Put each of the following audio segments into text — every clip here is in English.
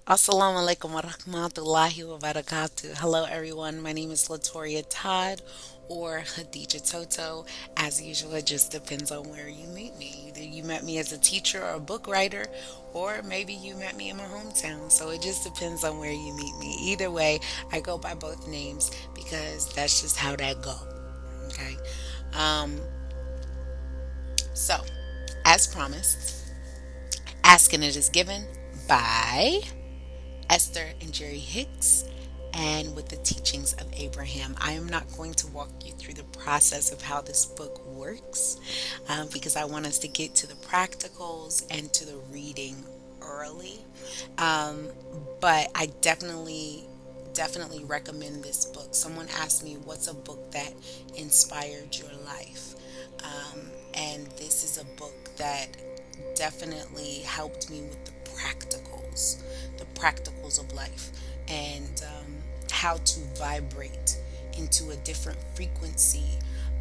Assalamu alaikum wa rahmatullahi wa barakatuh. Hello, everyone. My name is Latoria Todd or Khadija Toto. As usual, it just depends on where you meet me. Either you met me as a teacher or a book writer, or maybe you met me in my hometown. So it just depends on where you meet me. Either way, I go by both names because that's just how that go. Okay. Um, so, as promised, asking it is given by Esther and Jerry Hicks, and with the teachings of Abraham. I am not going to walk you through the process of how this book works because I want us to get to the practicals and to the reading early. Um, but I definitely recommend this book. Someone asked me, what's a book that inspired your life? And this is a book that definitely helped me with the practicals of life, and how to vibrate into a different frequency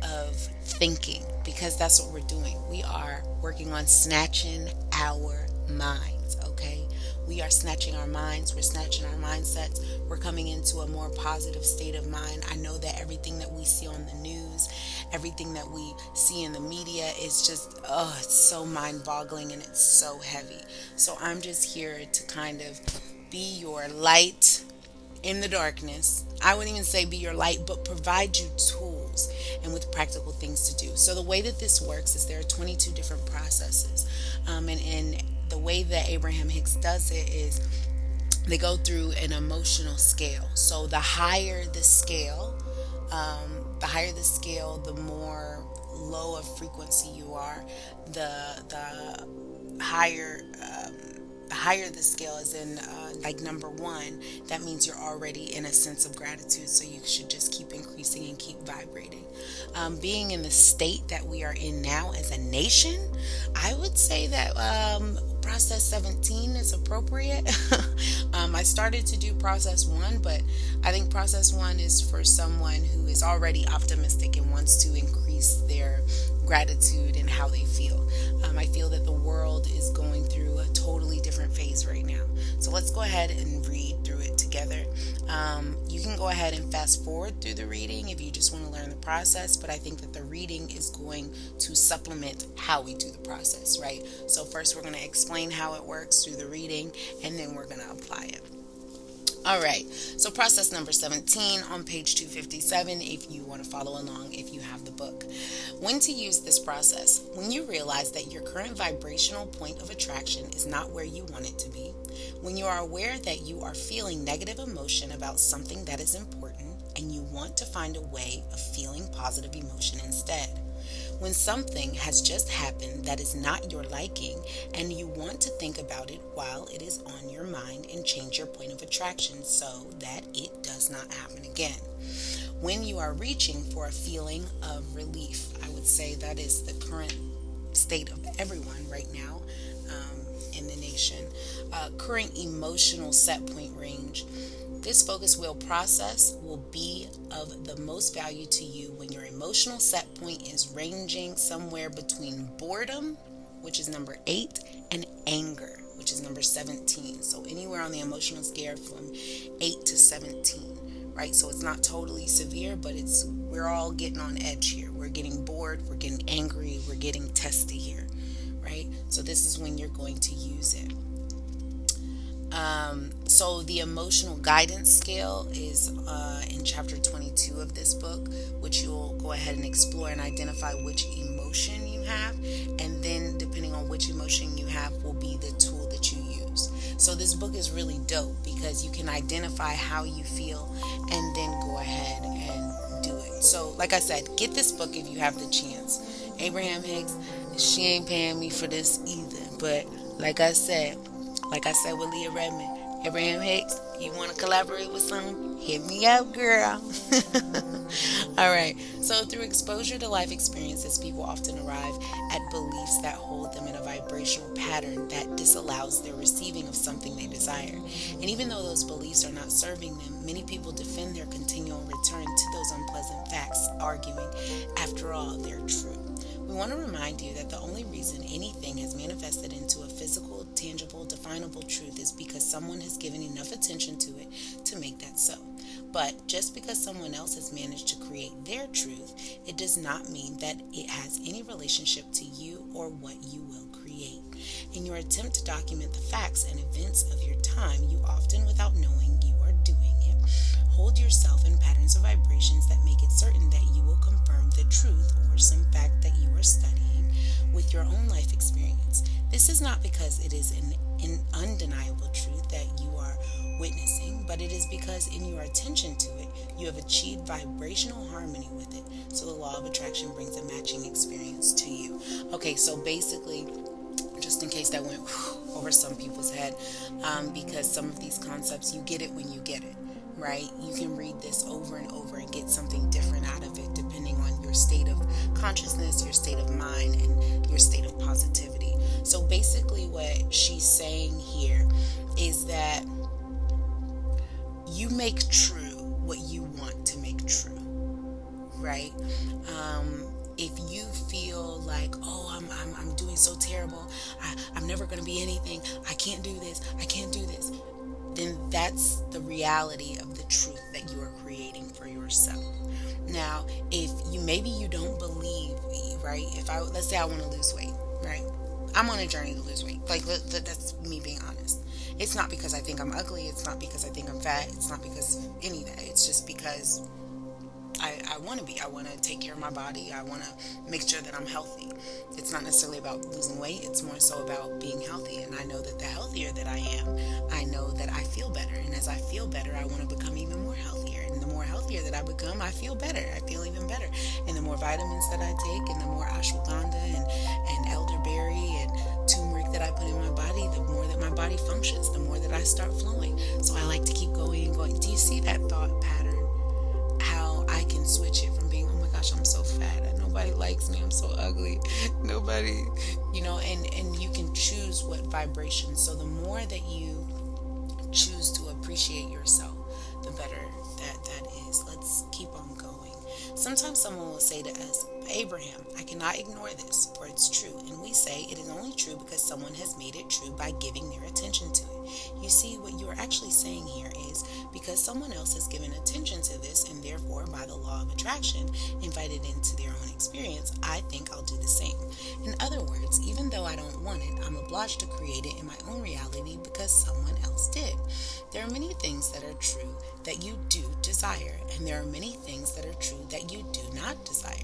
of thinking, because that's what we're doing. We are working on snatching our minds, okay? We are snatching our minds, we're snatching our mindsets, we're coming into a more positive state of mind. I know that everything that we see on the news, everything that we see in the media is just, oh, it's so mind boggling and it's so heavy. So I'm just here to kind of be your light in the darkness. I wouldn't even say be your light, but provide you tools and with practical things to do. So the way that this works is there are 22 different processes. And the way that Abraham Hicks does it is they go through an emotional scale. So the more low of frequency you are, the higher. The higher the scale is in, like number one, that means you're already in a sense of gratitude. So you should just keep increasing and keep vibrating. Being in the state that we are in now as a nation, I would say that process 17 is appropriate. I started to do process one, but I think process one is for someone who is already optimistic and wants to increase their gratitude and how they feel. I feel that the world is going through a totally different phase right now. So let's go ahead and read through it together. You can go ahead and fast forward through the reading if you just want to learn the process, but I think that the reading is going to supplement how we do the process, right? So first we're going to explain how it works through the reading, and then we're going to apply it. All right, so process number 17 on page 257 if you want to follow along if you have the book. When to use this process: when you realize that your current vibrational point of attraction is not where you want it to be, when you are aware that you are feeling negative emotion about something that is important and you want to find a way of feeling positive emotion instead, when something has just happened that is not your liking and you want to think about it while it is on your mind and change your point of attraction so that it does not happen again. When you are reaching for a feeling of relief, I would say that is the current state of everyone right now in the nation. Current emotional set point range. This focus wheel process will be of the most value to you when your emotional set point is ranging somewhere between boredom, which is number 8, and anger, which is number 17. So anywhere on the emotional scale from 8 to 17, right? So it's not totally severe, but we're all getting on edge here. We're getting bored, we're getting angry, we're getting testy here, right? So this is when you're going to use it. So the emotional guidance scale is in chapter 22 of this book, which you'll go ahead and explore and identify which emotion you have, and then depending on which emotion you have will be the tool that you use. So this book is really dope because you can identify how you feel and then go ahead and do it. So like I said, get this book if you have the chance. Abraham Hicks, she ain't paying me for this either, but like I said with Leah Redmond, Abraham Hicks, you want to collaborate with someone? Hit me up, girl. All right. So through exposure to life experiences, people often arrive at beliefs that hold them in a vibrational pattern that disallows their receiving of something they desire. And even though those beliefs are not serving them, many people defend their continual return to those unpleasant facts, arguing, after all, they're true. We want to remind you that the only reason anything has manifested into a physical, tangible, definable truth is because someone has given enough attention to it to make that so. But just because someone else has managed to create their truth, it does not mean that it has any relationship to you or what you will create. In your attempt to document the facts and events of your time, you often, without knowing you are doing it, hold yourself in patterns of vibrations that make it certain that you will confirm the truth or some fact that you are studying with your own life experience. This is not because it is an undeniable truth that you are witnessing, but it is because in your attention to it, you have achieved vibrational harmony with it. So the law of attraction brings a matching experience to you. Okay, so basically, just in case that went over some people's head, because some of these concepts, you get it when you get it, right? You can read this over and over and get something different out of it depending on your state of consciousness, your state of mind, and your state of positivity. So basically what she's saying here is that you make true what you want to make true, right? If you feel like, oh, I'm doing so terrible, I'm never going to be anything, I can't do this, then that's the reality of the truth that you are creating for yourself. Now, if you don't believe, right? Let's say I want to lose weight, right? I'm on a journey to lose weight. Like, that's me being honest. It's not because I think I'm ugly. It's not because I think I'm fat. It's not because of any of that. It's just because I want to be. I want to take care of my body. I want to make sure that I'm healthy. It's not necessarily about losing weight. It's more so about being healthy. And I know that the healthier that I am, I know that I feel better. And as I feel better, I want to become even more healthier. And the more healthier that I become, I feel better. I feel even better. And the more vitamins that I take, and the more ashwagandha and elderberry and turmeric that I put in my body, the more that my body functions, the more that I start flowing. So I like to keep going and going. Do you see that thought pattern? How I can switch it from being, oh my gosh, I'm so fat, and nobody likes me, I'm so ugly, nobody, and you can choose what vibration. So the more that you choose to appreciate yourself, the better that is. Let's keep on going. Sometimes someone will say to us, Abraham, I cannot ignore this, for it's true. And we say it is only true because someone has made it true by giving their attention to it. You see, what you are actually saying here is because someone else has given attention to this, and therefore, by the law of attraction, invited into their own experience, I think I'll do the same. In other words, even though I don't want it, I'm obliged to create it in my own reality because someone else did. There are many things that are true that you do desire, and there are many things that are true that you do not desire.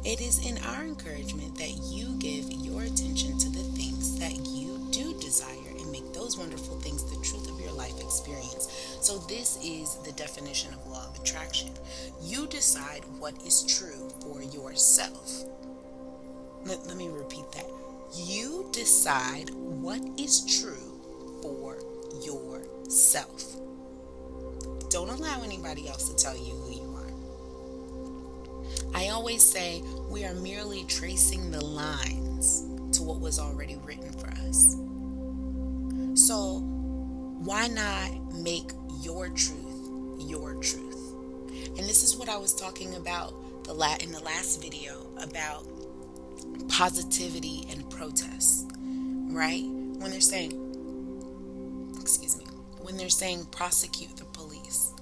It is in our encouragement that you give your attention to the things that you do desire and make those wonderful things the truth of your life experience. So this is the definition of law of attraction. You decide what is true for yourself. Let me repeat that. You decide what is true for yourself. Don't allow anybody else to tell you who you are. I always say we are merely tracing the lines to what was already written for us. So why not make your truth your truth? And this is what I was talking about in the last video about positivity and protest, right? When they're saying prosecute the police,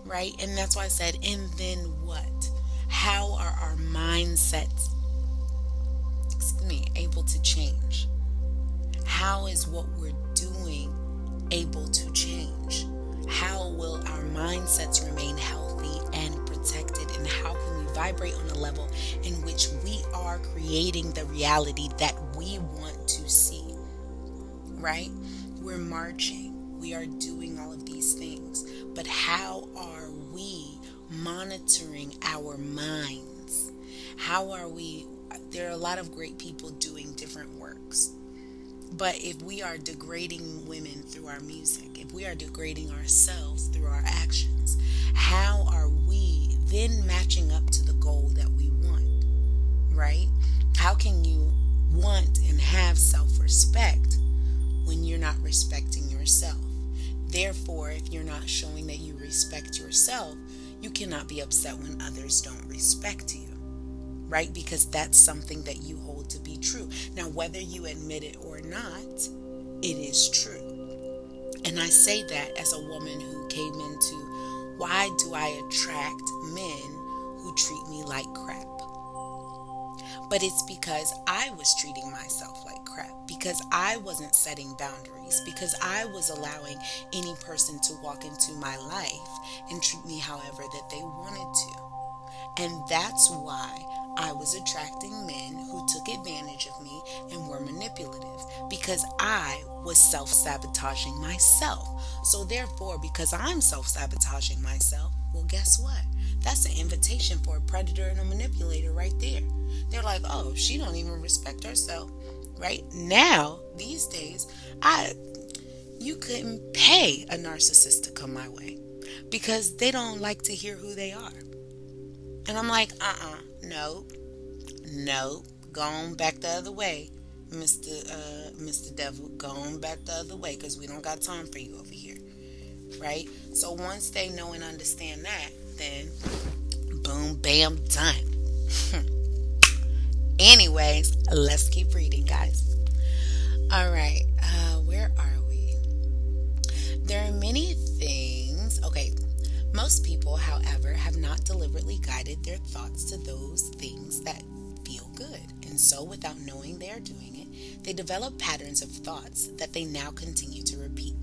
right? And that's why I said, and then what? How are our mindsets, able to change? How is what we're doing able to change? How will our mindsets remain healthy and protected? And how can we vibrate on a level in which we are creating the reality that we want to see, right? We're marching. We are doing all of these things. But how are we monitoring our minds? How are we? There are a lot of great people doing different works. But if we are degrading women through our music, if we are degrading ourselves through our actions, how are we then matching up to the goal that we want, right? How can you want and have self-respect when you're not respecting yourself? Therefore, if you're not showing that you respect yourself, you cannot be upset when others don't respect you, right? Because that's something that you hold to be true. Now, whether you admit it or not, it is true. And I say that as a woman who came into, why do I attract men who treat me like crap? But it's because I was treating myself like crap, because I wasn't setting boundaries, because I was allowing any person to walk into my life and treat me however that they wanted to. And that's why I was attracting men who took advantage of me and were manipulative, because I was self sabotaging myself. So, therefore, because I'm self sabotaging myself, well, guess what? That's an invitation for a predator and a manipulator right there. They're like, oh, she don't even respect herself. Right now, these days, I you couldn't pay a narcissist to come my way because they don't like to hear who they are. And I'm like, no, no, go on back the other way, Mr. Devil, go on back the other way, because we don't got time for you over here, right? So once they know and understand that, then boom, bam, done. Anyways, let's keep reading, guys. All right, where are we? There are many things. Okay, most people, however, have not deliberately guided their thoughts to those things that feel good. And so, without knowing they are doing it, they develop patterns of thoughts that they now continue to repeat.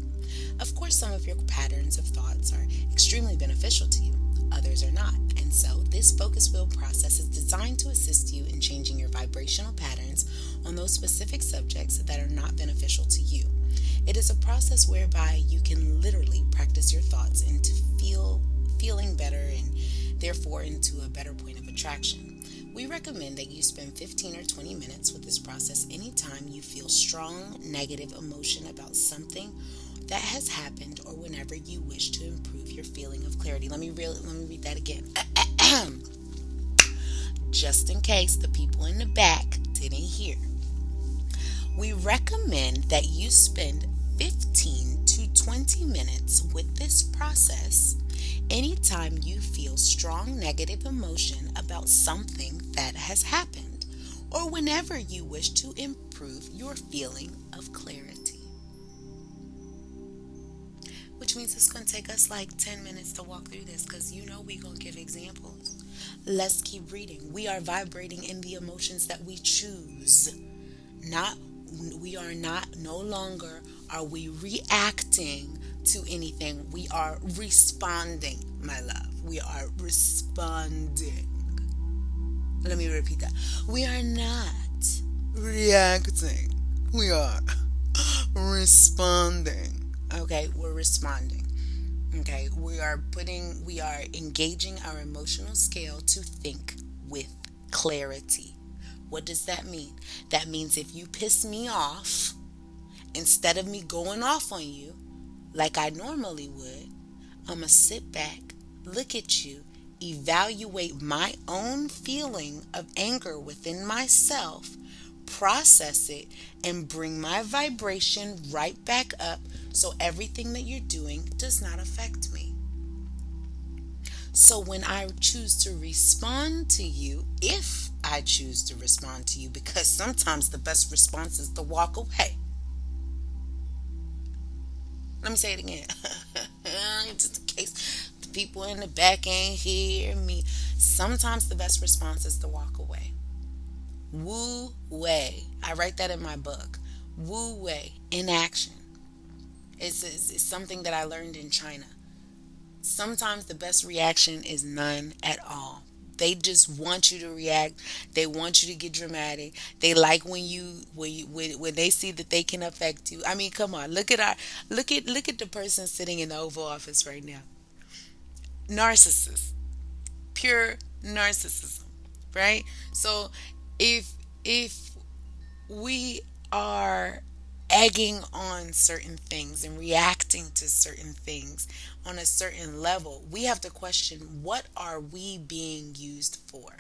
Of course, some of your patterns of thoughts are extremely beneficial to you, others are not. And so, this focus wheel process is designed to assist you in changing your vibrational patterns on those specific subjects that are not beneficial to you. It is a process whereby you can literally practice your thoughts into feeling better and therefore into a better point of attraction. We recommend that you spend 15 or 20 minutes with this process anytime you feel strong negative emotion about something that has happened or whenever you wish to improve your feeling of clarity. Let me read that again. Just in case the people in the back didn't hear. We recommend that you spend 15 to 20 minutes with this process anytime you feel strong negative emotion about something that has happened or whenever you wish to improve your feeling of clarity. Which means it's going to take us like 10 minutes to walk through this, because we're going to give examples. Let's keep reading. We are vibrating in the emotions that we choose. Not we are not no longer are we reacting to anything. We are responding, my love. We are responding. Let me repeat that. We are not reacting. We are responding. Okay, we're responding. Okay, we are engaging our emotional scale to think with clarity. What does that mean? That means if you piss me off, instead of me going off on you like I normally would, I'm going to sit back, look at you, evaluate my own feeling of anger within myself, process it, and bring my vibration right back up so everything that you're doing does not affect me. So when I choose to respond to you, if I choose to respond to you, because sometimes the best response is to walk away. Let me say it again. Just in case the people in the back ain't hear me. Sometimes the best response is to walk away. Wu Wei. I write that in my book. Wu Wei. Inaction. It's something that I learned in China. Sometimes the best reaction is none at all. They just want you to react. They want you to get dramatic. They like when they see that they can affect you. I mean, come on. Look at the person sitting in the Oval Office right now. Narcissist. Pure narcissism, right? So if we are egging on certain things and reacting to certain things on a certain level, we have to question, what are we being used for?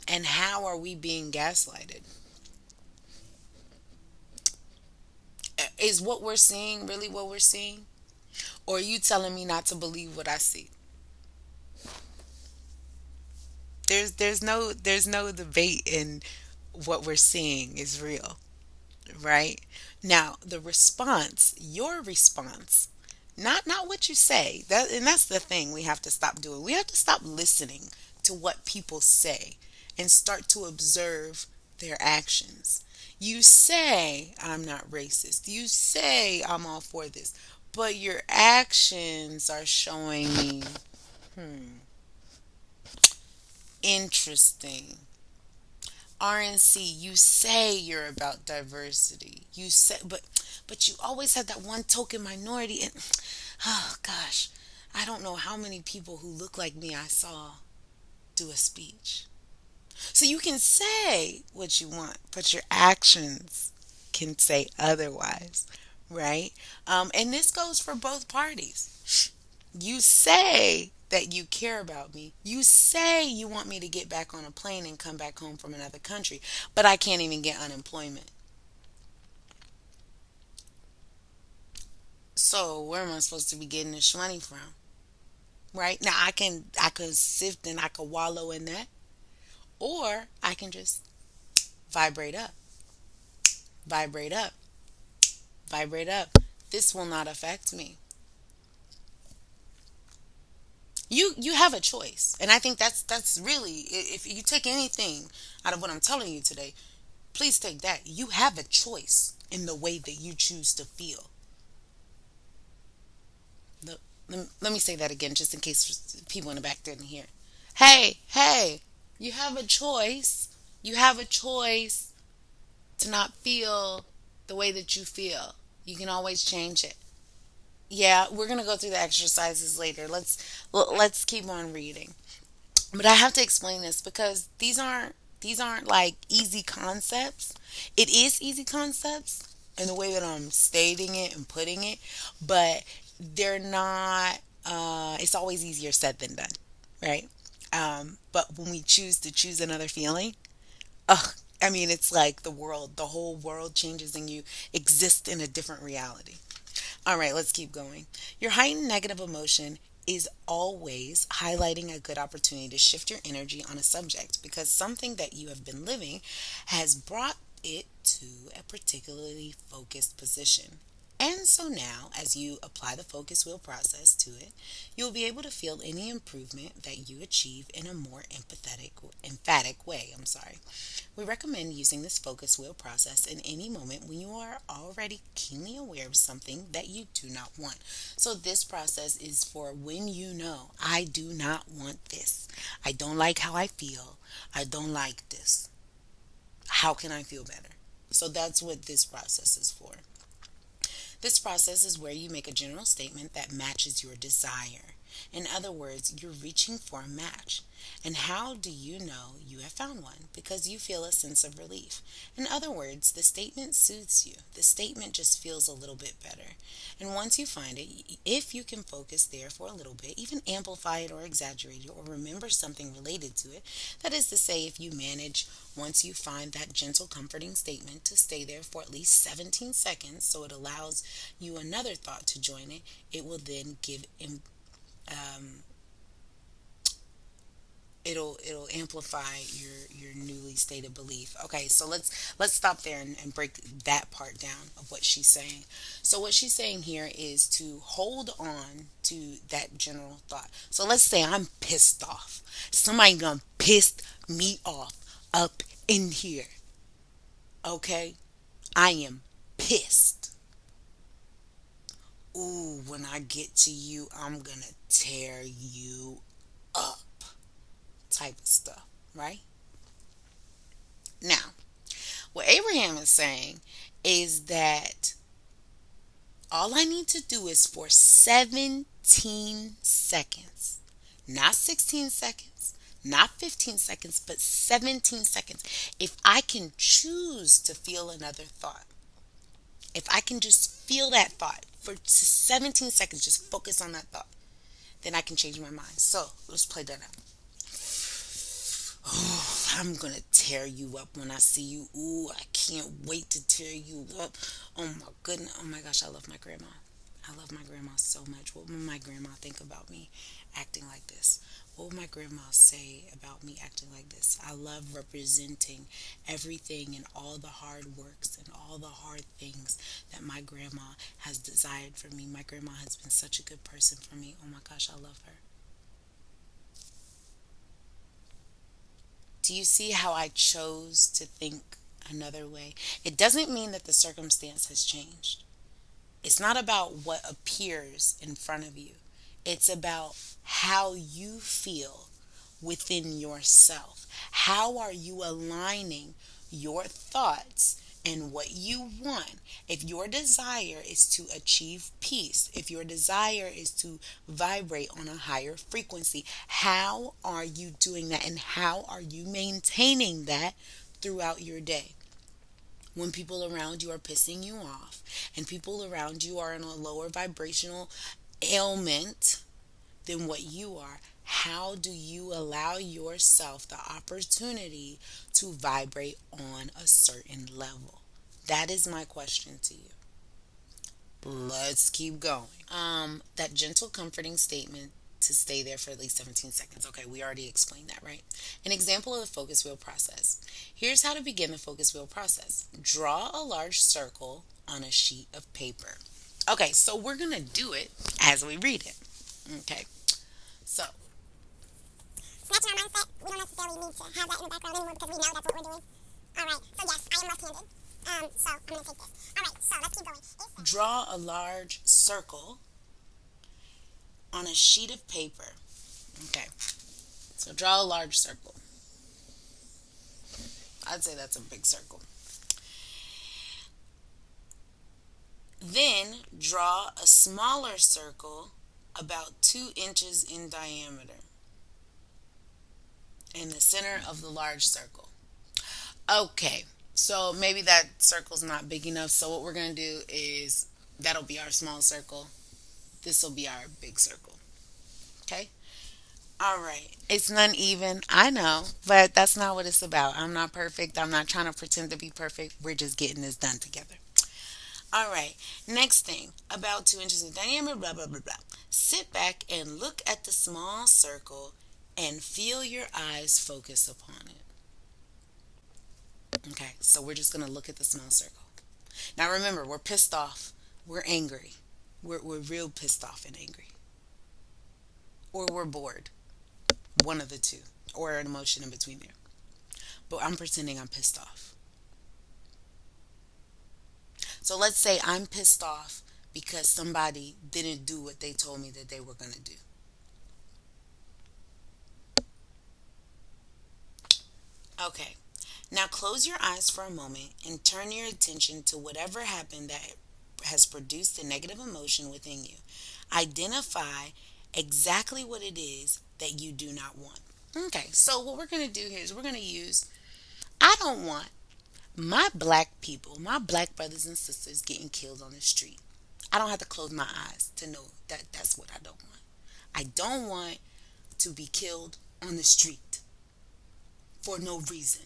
And how are we being gaslighted? Is what we're seeing really what we're seeing? Or are you telling me not to believe what I see? There's no debate in what we're seeing is real, right? Now, the response, your response, not what you say. And that's the thing we have to stop doing. We have to stop listening to what people say and start to observe their actions. You say I'm not racist. You say I'm all for this. But your actions are showing me interesting. RNC, you say you're about diversity. You say, but you always have that one token minority. And oh gosh, I don't know how many people who look like me I saw do a speech. So you can say what you want, but your actions can say otherwise, right? And this goes for both parties. You say that you care about me. You say you want me to get back on a plane and come back home from another country, but I can't even get unemployment. So where am I supposed to be getting this money from? Right? Now I can sift and I can wallow in that, or I can just vibrate up, vibrate up, vibrate up. This will not affect me. You have a choice, and I think that's really, if you take anything out of what I'm telling you today, please take that. You have a choice in the way that you choose to feel. Let me say that again, just in case people in the back didn't hear. Hey, you have a choice. You have a choice to not feel the way that you feel. You can always change it. Yeah, we're gonna go through the exercises later. Let's keep on reading. But I have to explain this because these aren't like easy concepts. It is easy concepts in the way that I'm stating it and putting it, but they're not. It's always easier said than done, right? But when we choose another feeling, ugh, I mean, it's like the whole world changes, and you exist in a different reality. All right, let's keep going. Your heightened negative emotion is always highlighting a good opportunity to shift your energy on a subject because something that you have been living has brought it to a particularly focused position. And so now, as you apply the focus wheel process to it, you'll be able to feel any improvement that you achieve in a more emphatic way. I'm sorry. We recommend using this focus wheel process in any moment when you are already keenly aware of something that you do not want. So this process is for when you know, I do not want this. I don't like how I feel. I don't like this. How can I feel better? So that's what this process is for. This process is where you make a general statement that matches your desire. In other words, you're reaching for a match. And how do you know you have found one? Because you feel a sense of relief. In other words, the statement soothes you. The statement just feels a little bit better. And once you find it, if you can focus there for a little bit, even amplify it or exaggerate it or remember something related to it, that is to say, if you manage, once you find that gentle, comforting statement, to stay there for at least 17 seconds so it allows you another thought to join it, it will then give um, it'll amplify your newly stated belief. Okay, so let's stop there and break that part down of what she's saying. So what she's saying here is to hold on to that general thought. So let's say I'm pissed off. Somebody gonna piss me off up in here. Okay, I am pissed. Ooh, when I get to you, I'm gonna tear you up, type of stuff, right? Now, what Abraham is saying is that all I need to do is for 17 seconds, not 16 seconds, not 15 seconds, but 17 seconds. If I can choose to feel another thought, if I can just feel that thought for 17 seconds, just focus on that thought, then I can change my mind. So let's play that out. Oh, I'm gonna tear you up when I see you. Ooh, I can't wait to tear you up. Oh my goodness. Oh my gosh, I love my grandma. I love my grandma so much. What would my grandma think about me acting like this? What would my grandma say about me acting like this? I love representing everything and all the hard works and all the hard things that my grandma has desired for me. My grandma has been such a good person for me. Oh my gosh, I love her. Do you see how I chose to think another way? It doesn't mean that the circumstance has changed. It's not about what appears in front of you, it's about how you feel within yourself. How are you aligning your thoughts and what you want? If your desire is to achieve peace, if your desire is to vibrate on a higher frequency, how are you doing that and how are you maintaining that throughout your day? When people around you are pissing you off and people around you are in a lower vibrational ailment than what you are, how do you allow yourself the opportunity to vibrate on a certain level? That is my question to you. Let's keep going. That gentle, comforting statement to stay there for at least 17 seconds. Okay, we already explained that, right? An example of the focus wheel process. Here's how to begin the focus wheel process. Draw a large circle on a sheet of paper. Okay, so we're going to do it as we read it. Okay, so Snatching our mindset, we don't necessarily need to have that in the background anymore because we know that's what we're doing. Alright, so yes, I am left-handed. So I'm going to take this. Alright, so let's keep going. draw a large circle on a sheet of paper. Okay, so draw a large circle. I'd say that's a big circle. Then draw a smaller circle about 2 inches in diameter in the center of the large circle. Okay, so maybe that circle's not big enough. So what we're going to do is that'll be our small circle. This will be our big circle. Okay? All right. It's not even, I know, but that's not what it's about. I'm not perfect. I'm not trying to pretend to be perfect. We're just getting this done together. All right. Next thing, about 2 inches in diameter, blah, blah, blah, blah. Sit back and look at the small circle and feel your eyes focus upon it. Okay, so we're just going to look at the small circle. Now remember, we're pissed off. We're angry. We're real pissed off and angry. Or we're bored. One of the two. Or an emotion in between there. But I'm pretending I'm pissed off. So let's say I'm pissed off because somebody didn't do what they told me that they were going to do. Okay. Now close your eyes for a moment and turn your attention to whatever happened that has produced a negative emotion within you. Identify exactly what it is that you do not want. Okay, so what we're going to do here is we're going to use I don't want my black people, my black brothers and sisters getting killed on the street. I don't have to close my eyes to know that that's what I don't want. I don't want to be killed on the street for no reason.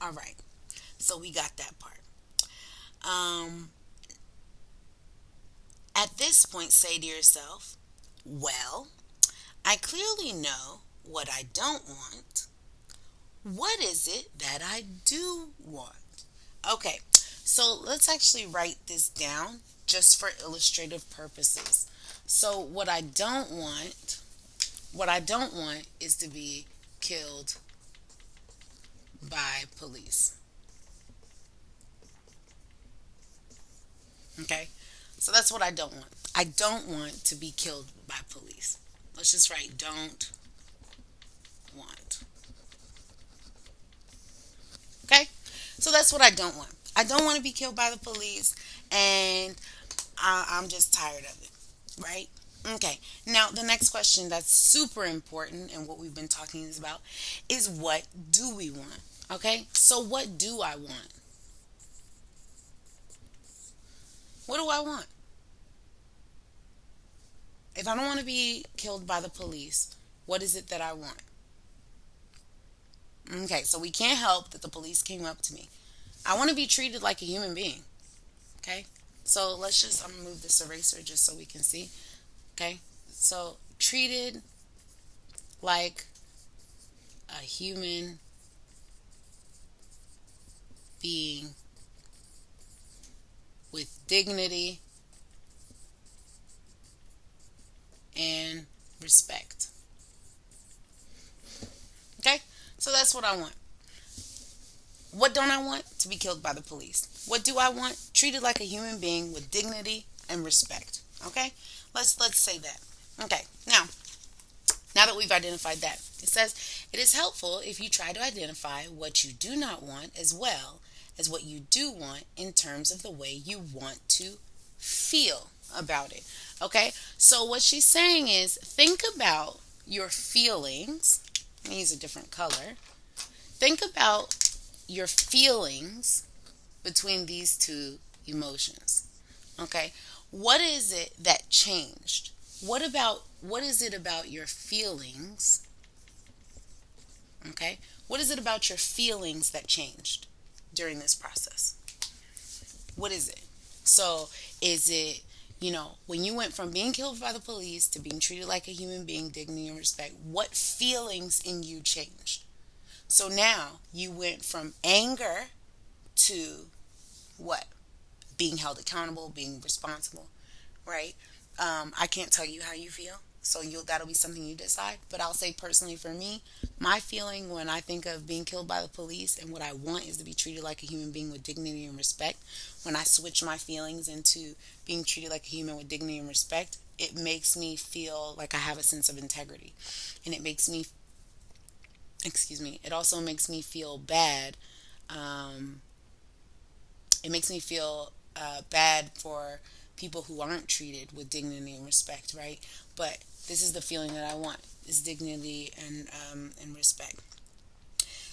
All right. So we got that part. Um, at this point, say to yourself, well, I clearly know what I don't want. What is it that I do want? Okay, so let's actually write this down just for illustrative purposes. So what I don't want is to be killed by police. Okay? So that's what I don't want. I don't want to be killed by police. Let's just write don't want. Okay? So that's what I don't want. I don't want to be killed by the police, and I'm just tired of it. Right? Okay. Now, the next question that's super important and what we've been talking about is what do we want? Okay? So, what do I want? What do I want? If I don't want to be killed by the police, what is it that I want? Okay, so we can't help that the police came up to me. I want to be treated like a human being. Okay? So let's just, I'm gonna move this eraser just so we can see. Okay? So treated like a human being with dignity and respect. Okay? So that's what I want. What don't I want? To be killed by the police. What do I want? Treated like a human being with dignity and respect. Okay? Let's say that. Okay. Now that we've identified that, it says it is helpful if you try to identify what you do not want as well as what you do want in terms of the way you want to feel about it. Okay? So what she's saying is think about your feelings. I'm going to use a different color. Think about your feelings between these two emotions. Okay? What is it that changed? What is it about your feelings? Okay? What is it about your feelings that changed during this process? What is it? So, is it, when you went from being killed by the police to being treated like a human being, dignity and respect, what feelings in you changed? So now you went from anger to what? Being held accountable, being responsible, right? I can't tell you how you feel, so that'll be something you decide. But I'll say personally for me, my feeling when I think of being killed by the police and what I want is to be treated like a human being with dignity and respect. When I switch my feelings into being treated like a human with dignity and respect, it makes me feel like I have a sense of integrity, and it makes me, excuse me, it also makes me feel bad. Um, it makes me feel bad for people who aren't treated with dignity and respect, right? But this is the feeling that I want: is dignity and respect.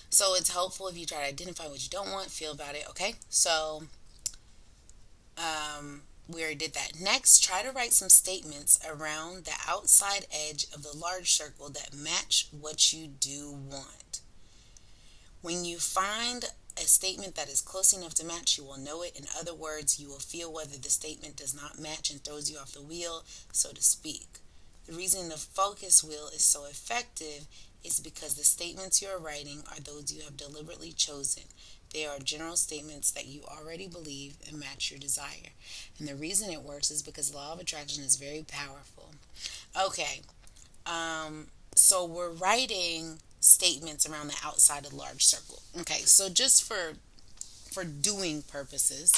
So it's helpful if you try to identify what you don't want, feel about it. Okay, so we already did that. Next, try to write some statements around the outside edge of the large circle that match what you do want. When you find a statement that is close enough to match, you will know it. In other words, you will feel whether the statement does not match and throws you off the wheel, so to speak. The reason the focus wheel is so effective is because the statements you are writing are those you have deliberately chosen. They are general statements that you already believe and match your desire. And the reason it works is because the law of attraction is very powerful. Okay, so we're writing statements around the outside of the large circle. Okay, so just for doing purposes,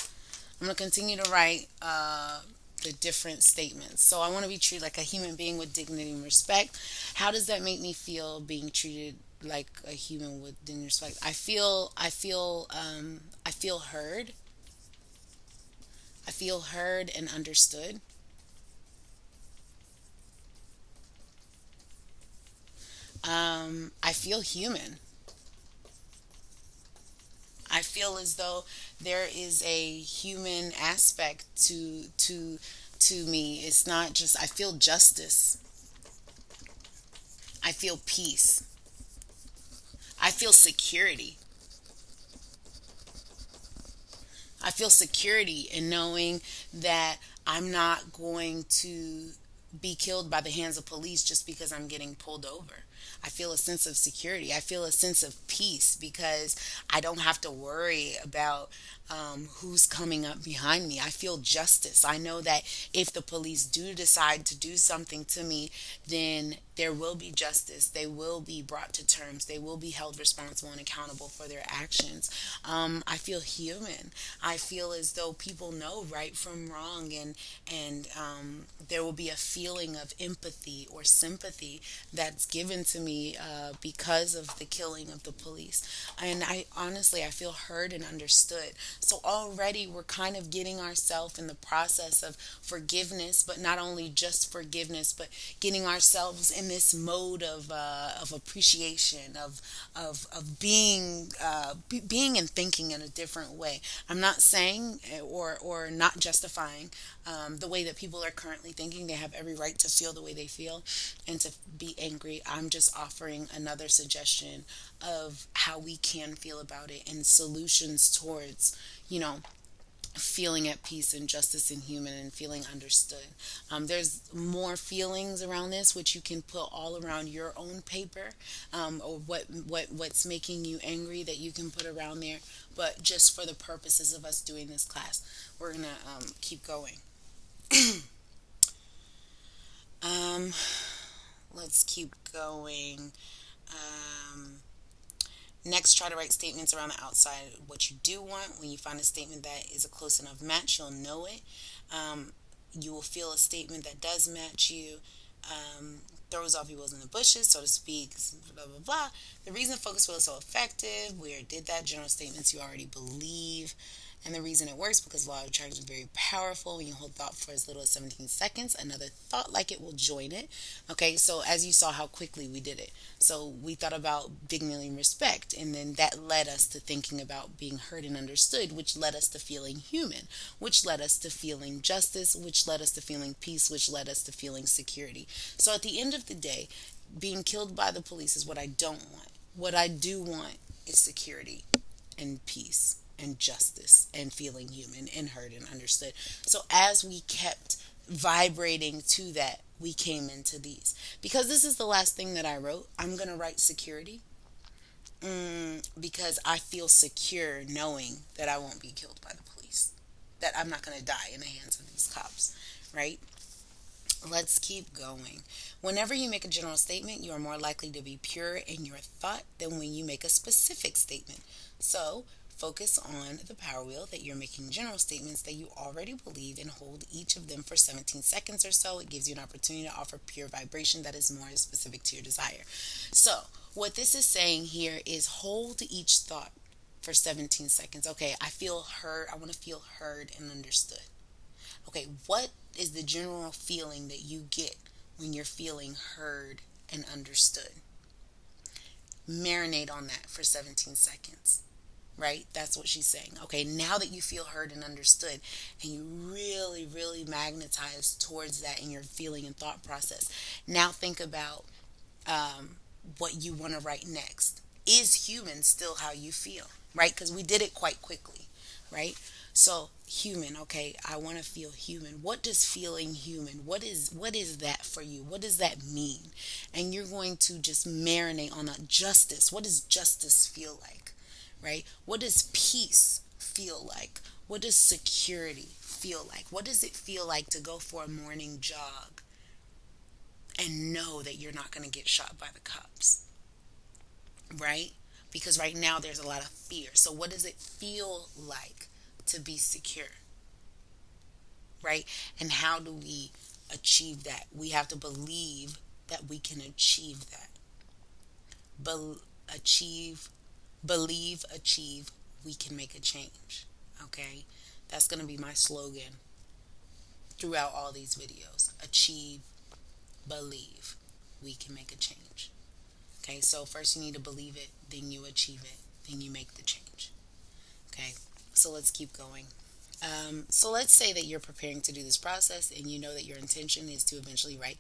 I'm going to continue to write the different statements. So I want to be treated like a human being with dignity and respect. How does that make me feel being treated like a human with dignity and respect? I feel heard. I feel heard and understood. I feel human. I feel as though there is a human aspect to me. It's not just, I feel justice. I feel peace. I feel security. I feel security in knowing that I'm not going to be killed by the hands of police just because I'm getting pulled over. I feel a sense of security. I feel a sense of peace because I don't have to worry about who's coming up behind me. I feel justice. I know that if the police do decide to do something to me, then there will be justice. They will be brought to terms. They will be held responsible and accountable for their actions. I feel human. I feel as though people know right from wrong, and there will be a feeling of empathy or sympathy that's given to me because of the killing of the police. And I honestly, I feel heard and understood. So already we're kind of getting ourselves in the process of forgiveness, but not only just forgiveness, but getting ourselves in this mode of appreciation, of being and thinking in a different way. I'm not saying or not justifying the way that people are currently thinking. They have every right to feel the way they feel and to be angry. I'm just offering another suggestion of how we can feel about it and solutions towards, you know, feeling at peace and justice and human and feeling understood. There's more feelings around this, which you can put all around your own paper, or what's making you angry that you can put around there. But just for the purposes of us doing this class, we're gonna keep going. Um, let's keep going. Um, Next, try to write statements around the outside what you do want. When you find a statement that is a close enough match, you'll know it. Um, you will feel a statement that does match you. Throws off your wheels in the bushes, so to speak. Blah blah blah. The reason focus wheel is so effective. We already did that. General statements you already believe. And the reason it works because law of attraction is very powerful. When you hold thought for as little as 17 seconds, another thought like it will join it. Okay, so as you saw how quickly we did it. So we thought about dignity and respect, and then that led us to thinking about being heard and understood, which led us to feeling human, which led us to feeling justice, which led us to feeling peace, which led us to feeling security. So at the end of the day, being killed by the police is what I don't want. What I do want is security and peace and justice and feeling human and heard and understood. So as we kept vibrating to that, we came into these. Because this is the last thing that I wrote, I'm going to write security, because I feel secure knowing that I won't be killed by the police, that I'm not going to die in the hands of these cops, right? Let's keep going. Whenever you make a general statement, you are more likely to be pure in your thought than when you make a specific statement. So, focus on the power wheel that you're making general statements that you already believe and hold each of them for 17 seconds or so. It gives you an opportunity to offer pure vibration that is more specific to your desire. So, what this is saying here is hold each thought for 17 seconds. Okay, I feel heard. I want to feel heard and understood. Okay, what is the general feeling that you get when you're feeling heard and understood? Marinate on that for 17 seconds, right? That's what she's saying. Okay, now that you feel heard and understood, and you really, really magnetize towards that in your feeling and thought process, now think about what you want to write next. Is human still how you feel, right? Because we did it quite quickly, right? So human, okay, I want to feel human. What does feeling human? What is that for you? What does that mean? And you're going to just marinate on that. Justice. What does justice feel like? Right? What does peace feel like? What does security feel like? What does it feel like to go for a morning jog and know that you're not going to get shot by the cops? Right? Because right now there's a lot of fear. So what does it feel like to be secure? Right? And how do we achieve that? We have to believe that we can achieve that. Achieve, believe, achieve, we can make a change. Okay? That's going to be my slogan throughout all these videos. Achieve, believe, we can make a change. Okay, so first you need to believe it, then you achieve it, then you make the change. Okay, so let's keep going. So let's say that you're preparing to do this process and you know that your intention is to eventually write,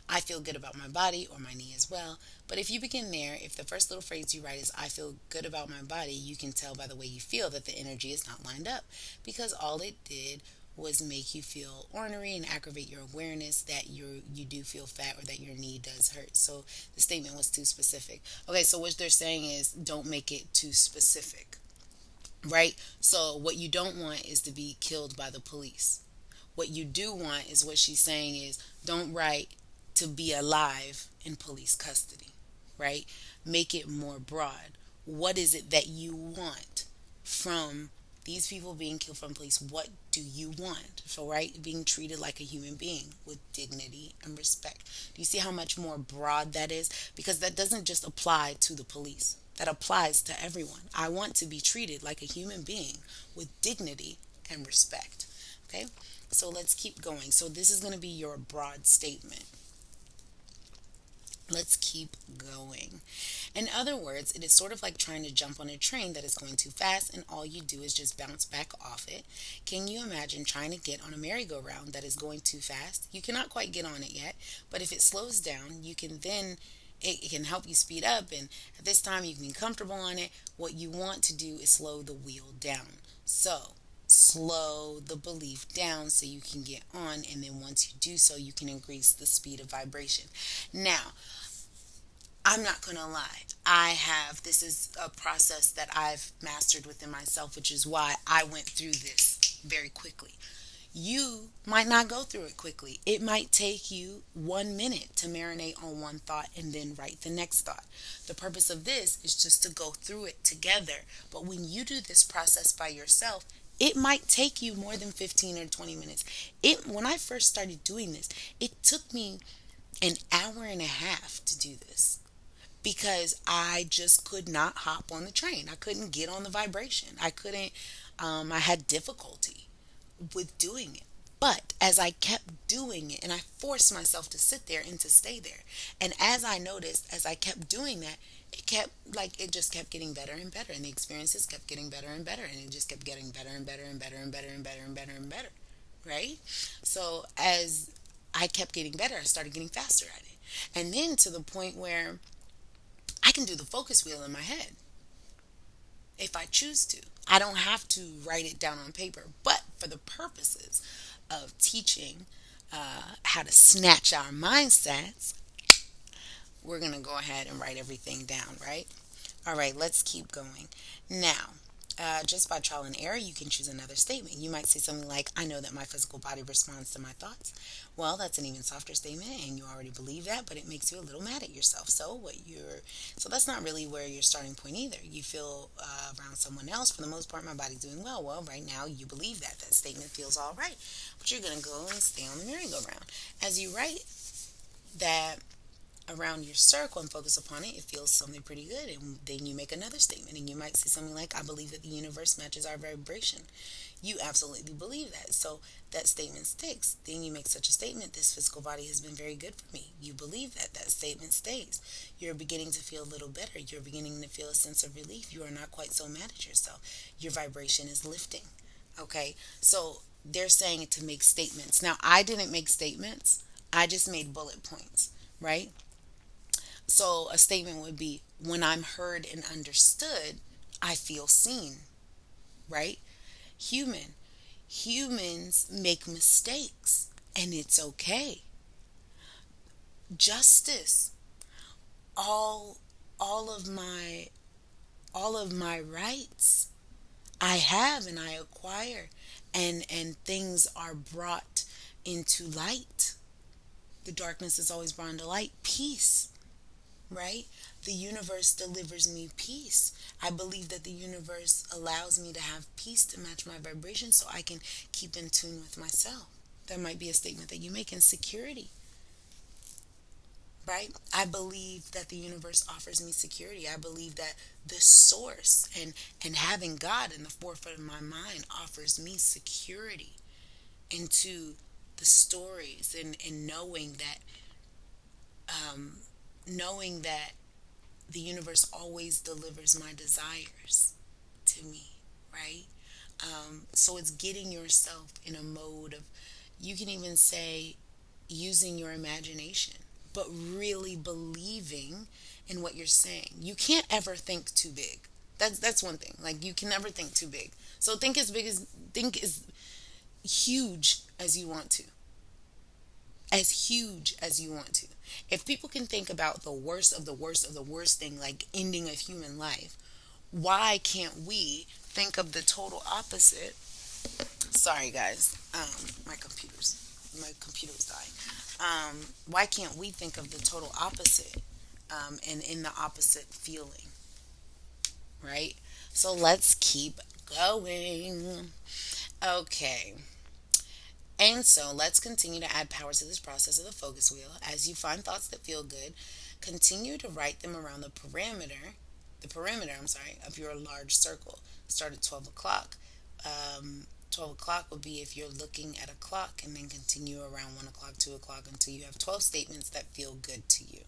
I feel good about my body or my knee as well. But if you begin there, if the first little phrase you write is, I feel good about my body, you can tell by the way you feel that the energy is not lined up because all it did was make you feel ornery and aggravate your awareness that you do feel fat or that your knee does hurt. So the statement was too specific. Okay, so what they're saying is don't make it too specific. Right? So what you don't want is to be killed by the police. What you do want is what she's saying is don't write to be alive in police custody. Right? Make it more broad. What is it that you want from these people being killed from police? What do you want? So, right, being treated like a human being with dignity and respect. Do you see how much more broad that is? Because that doesn't just apply to the police. That applies to everyone. I want to be treated like a human being with dignity and respect. Okay? So let's keep going. So this is going to be your broad statement. Let's keep going. In other words, it is sort of like trying to jump on a train that is going too fast and all you do is just bounce back off it. Can you imagine trying to get on a merry-go-round that is going too fast? You cannot quite get on it yet, but if it slows down, you can then it can help you speed up, and at this time you can be comfortable on it. What you want to do is slow the wheel down. So slow the belief down so you can get on, and then once you do so, you can increase the speed of vibration. Now, I'm not gonna lie. This is a process that I've mastered within myself, which is why I went through this very quickly. You might not go through it quickly. It might take you 1 minute to marinate on one thought and then write the next thought. The purpose of this is just to go through it together. But when you do this process by yourself, it might take you more than 15 or 20 minutes. When I first started doing this, it took me an hour and a half to do this because I just could not hop on the train. I couldn't get on the vibration. I had difficulty with doing it. But as I kept doing it, and I forced myself to sit there and to stay there, and as I noticed, as I kept doing that, it just kept getting better and better, and the experiences kept getting better and better, and it just kept getting better and better and better and better and better and better and better, right? So as I kept getting better, I started getting faster at it, and then to the point where I can do the focus wheel in my head if I choose to. I don't have to write it down on paper, but for the purposes of teaching how to snatch our mindsets, we're going to go ahead and write everything down, right? All right, let's keep going. Now, just by trial and error, you can choose another statement. You might say something like, I know that my physical body responds to my thoughts. Well, that's an even softer statement, and you already believe that, but it makes you a little mad at yourself. So that's not really where your starting point either. You feel around someone else, for the most part, my body's doing well. Well, right now, you believe that. That statement feels all right, but you're going to go and stay on the merry-go-round. As you write that around your circle and focus upon it, it feels something pretty good. And then you make another statement, and you might say something like, I believe that the universe matches our vibration. You absolutely believe that. So that statement sticks. Then you make such a statement, this physical body has been very good for me. You believe that. That statement stays. You're beginning to feel a little better. You're beginning to feel a sense of relief. You are not quite so mad at yourself. Your vibration is lifting. Okay? So they're saying it to make statements. Now, I didn't make statements. I just made bullet points, right? So a statement would be, when I'm heard and understood, I feel seen, right? Human. Humans make mistakes, and it's okay. Justice. All all of my all of my rights I have and I acquire, and things are brought into light. The darkness is always brought into light. Peace, right? The universe delivers me peace. I believe that the universe allows me to have peace to match my vibration so I can keep in tune with myself. That might be a statement that you make. In security, right? I believe that the universe offers me security. I believe that the source and having God in the forefront of my mind offers me security into the stories, and um, knowing that the universe always delivers my desires to me, right? So it's getting yourself in a mode of, you can even say, using your imagination, but really believing in what you're saying. You can't ever think too big. That's one thing. Like, you can never think too big. So think as huge as you want to. As huge as you want to. If people can think about the worst of the worst of the worst thing, like ending a human life, why can't we think of the total opposite? Sorry, guys. My computer was dying. Why can't we think of the total opposite, and in the opposite feeling, right? So let's keep going. Okay. And so let's continue to add power to this process of the focus wheel. As you find thoughts that feel good, continue to write them around the perimeter, of your large circle. Start at 12 o'clock. 12 o'clock would be if you're looking at a clock, and then continue around 1 o'clock, 2 o'clock, until you have 12 statements that feel good to you.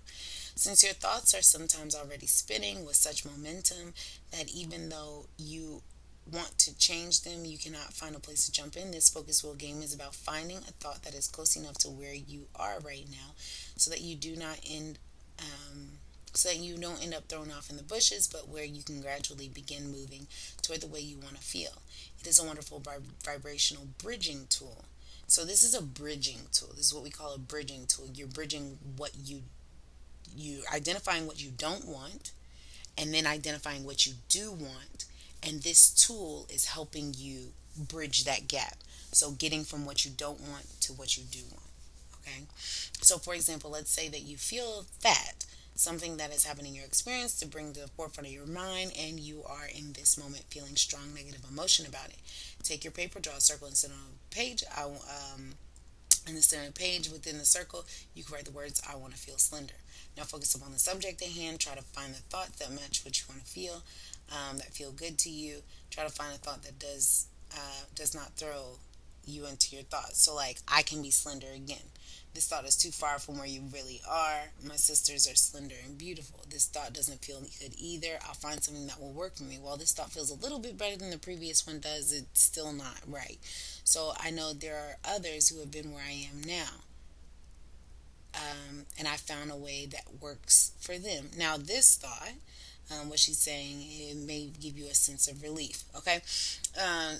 Since your thoughts are sometimes already spinning with such momentum that even though you want to change them, you cannot find a place to jump in, this focus wheel game is about finding a thought that is close enough to where you are right now so that you do not end so that you don't end up thrown off in the bushes, but where you can gradually begin moving toward the way you want to feel. It is a wonderful vibrational bridging tool. So this is a bridging tool. This is what we call a bridging tool. You're bridging what you identifying what you don't want, and then identifying what you do want. And this tool is helping you bridge that gap. So getting from what you don't want to what you do want. Okay. So, for example, let's say that you feel that something that has happened in your experience to bring to the forefront of your mind, and you are in this moment feeling strong negative emotion about it. Take your paper, draw a circle instead of a page. In the center of the page, within the circle, you can write the words, I want to feel slender. Now focus upon the subject at hand. Try to find the thought that match what you want to feel, that feel good to you. Try to find a thought that does not throw you into your thoughts. So like, I can be slender again. This thought is too far from where you really are. My sisters are slender and beautiful. This thought doesn't feel good either. I'll find something that will work for me. While this thought feels a little bit better than the previous one does, it's still not right. So I know there are others who have been where I am now. And I found a way that works for them. Now, this thought, what she's saying, it may give you a sense of relief. Okay,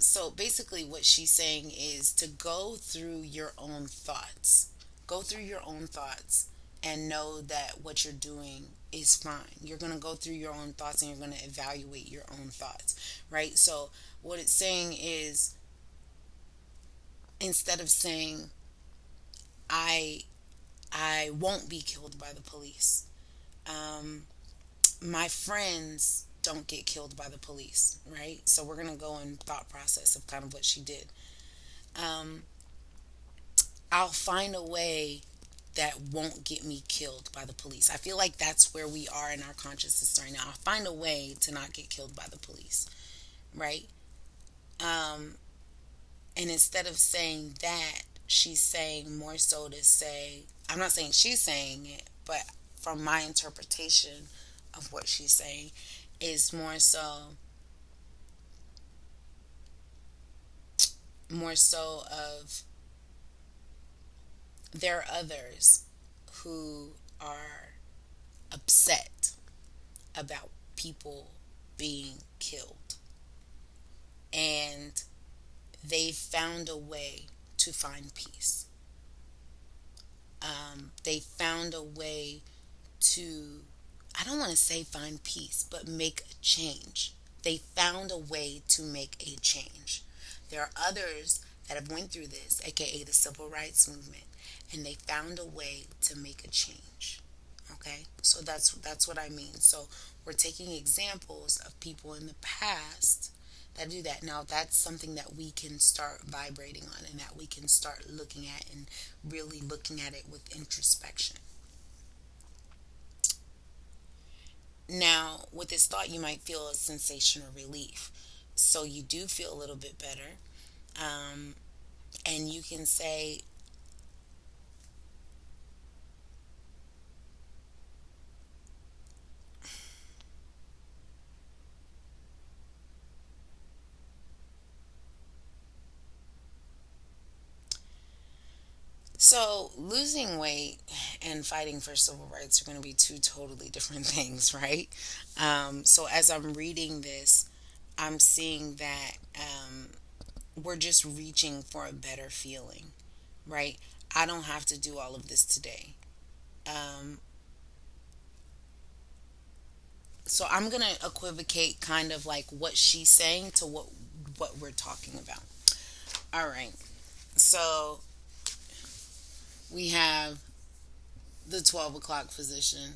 so basically, what she's saying is to go through your own thoughts. Go through your own thoughts and know that what you're doing is fine. You're going to go through your own thoughts and you're going to evaluate your own thoughts, right? So, what it's saying is instead of saying, I I won't be killed by the police. Um, my friends don't get killed by the police, right? So we're gonna go in thought process of kind of what she did. Um, I'll find a way that won't get me killed by the police. I feel like that's where we are in our consciousness right now. I'll find a way to not get killed by the police, right? Um, and instead of saying that, she's saying more so to say, I'm not saying she's saying it, but from my interpretation of what she's saying, is more so of there are others who are upset about people being killed, and they found a way to find peace. They found a way to, I don't want to say find peace, but make a change. They found a way to make a change. There are others that have went through this, aka the civil rights movement, and they found a way to make a change. Okay, so that's what I mean. So we're taking examples of people in the past that do that. Now that's something that we can start vibrating on, and that we can start looking at, and really looking at it with introspection. Now, with this thought, you might feel a sensation of relief. So you do feel a little bit better. Um, and you can say, so losing weight and fighting for civil rights are going to be two totally different things, right? So as I'm reading this, I'm seeing that we're just reaching for a better feeling, right? I don't have to do all of this today. Um, so I'm gonna equivocate kind of like what she's saying to what we're talking about. All right. So we have the 12 o'clock position,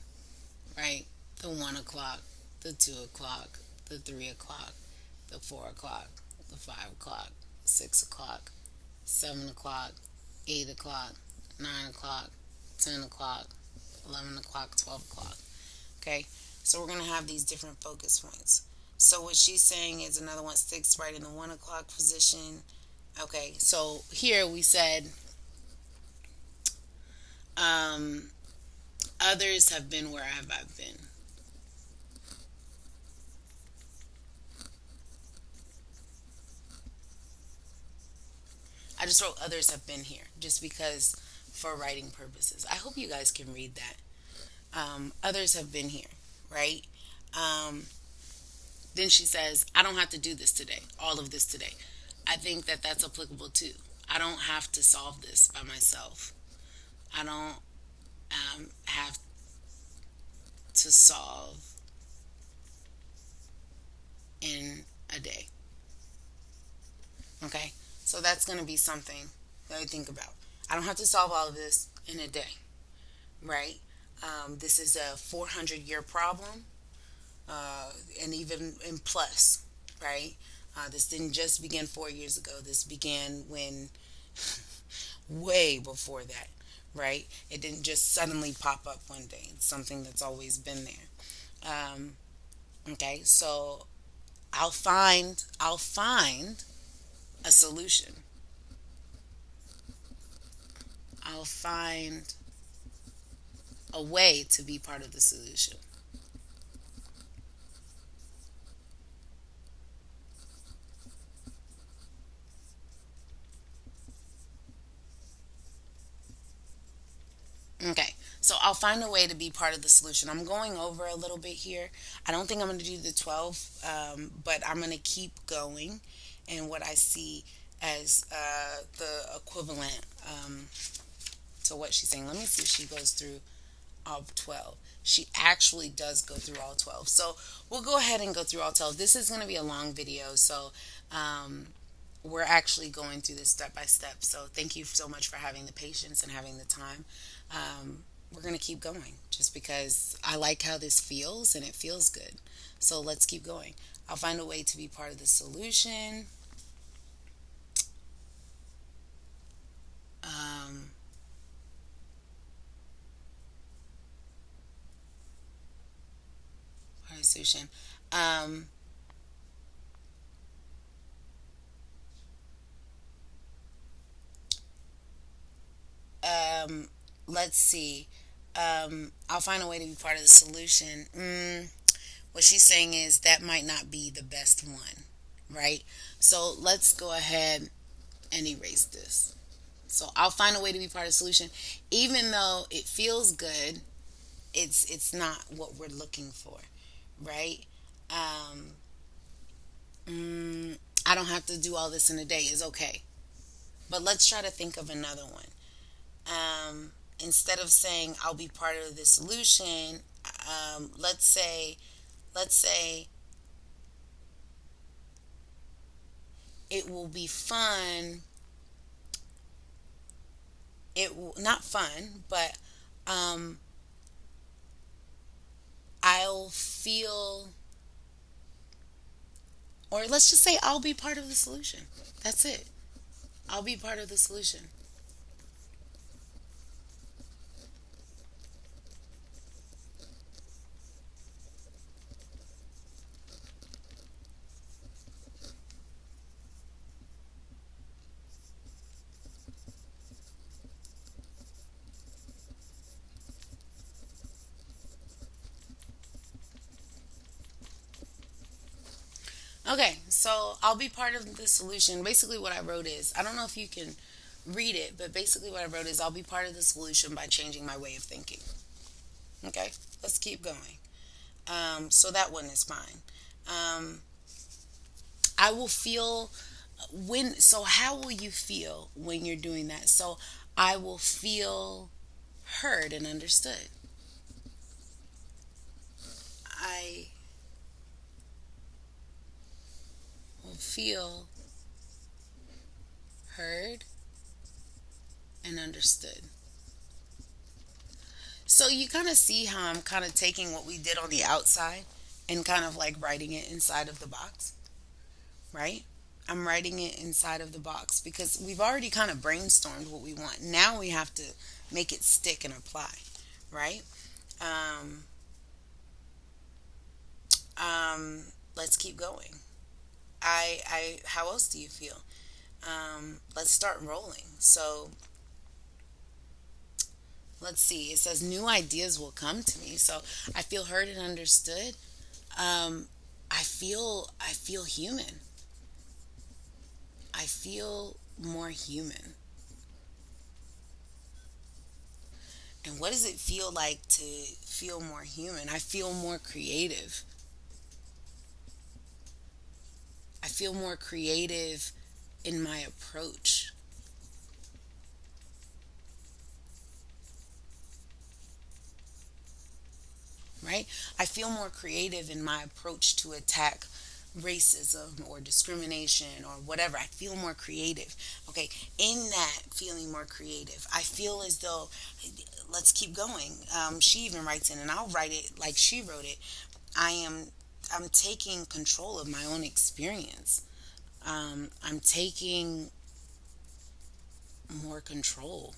right? The 1 o'clock, the 2 o'clock, the 3 o'clock, the 4 o'clock, the 5 o'clock, 6 o'clock, 7 o'clock, 8 o'clock, 9 o'clock, 10 o'clock, 11 o'clock, 12 o'clock. Okay, so we're gonna have these different focus points. So what she's saying is another one sticks right in the 1 o'clock position. Okay, so here we said um, others have been where have I been. I just wrote others have been here just because for writing purposes. I hope you guys can read that. Others have been here, right? Um, then she says, I don't have to do this today, all of this today. I think that that's applicable too. I don't have to solve this by myself. I don't have to solve in a day. Okay? So that's going to be something that I think about. I don't have to solve all of this in a day, right? This is a 400-year problem, and even in plus, right? This didn't just begin 4 years ago. This began when way before that, right? It didn't just suddenly pop up one day. It's something that's always been there. Okay, so I'll find a solution. I'll find a way to be part of the solution. Okay, so I'll find a way to be part of the solution. I'm going over a little bit here. I don't think I'm going to do the 12, but I'm going to keep going. And what I see as the equivalent to what she's saying. Let me see if she goes through all 12. She actually does go through all 12. So we'll go ahead and go through all 12. This is going to be a long video. So um, we're actually going through this step by step. So thank you so much for having the patience and having the time. We're going to keep going just because I like how this feels and it feels good. So let's keep going. I'll find a way to be part of the solution. Um, part of the solution. Um, um, let's see. I'll find a way to be part of the solution. What she's saying is that might not be the best one, right? So let's go ahead and erase this. So I'll find a way to be part of the solution, even though it feels good. It's not what we're looking for, right? Um, I don't have to do all this in a day. Is okay, but let's try to think of another one. Instead of saying I'll be part of the solution, let's say it will be fun. It will not fun, but um, I'll feel, or let's just say I'll be part of the solution. That's it. I'll be part of the solution. Okay, so I'll be part of the solution. Basically, what I wrote is I don't know if you can read it, but basically, what I wrote is I'll be part of the solution by changing my way of thinking. Okay, let's keep going. So that one is fine. Um, I will feel when, so how will you feel when you're doing that? So I will feel heard and understood. I will feel heard and understood. So you kind of see how I'm kind of taking what we did on the outside and kind of like writing it inside of the box, right? I'm writing it inside of the box because we've already kind of brainstormed what we want. Now we have to make it stick and apply, right? Um, um, let's keep going. How else do you feel? Let's start rolling. So let's see. It says new ideas will come to me. So I feel heard and understood. Um, I feel human. I feel more human. And what does it feel like to feel more human? I feel more creative. I feel more creative in my approach, right? I feel more creative in my approach to attack racism or discrimination or whatever. I feel more creative. Okay, in that feeling more creative, I feel as though, let's keep going. She even writes in, and I'll write it like she wrote it. I am, I'm taking control of my own experience. I'm taking more control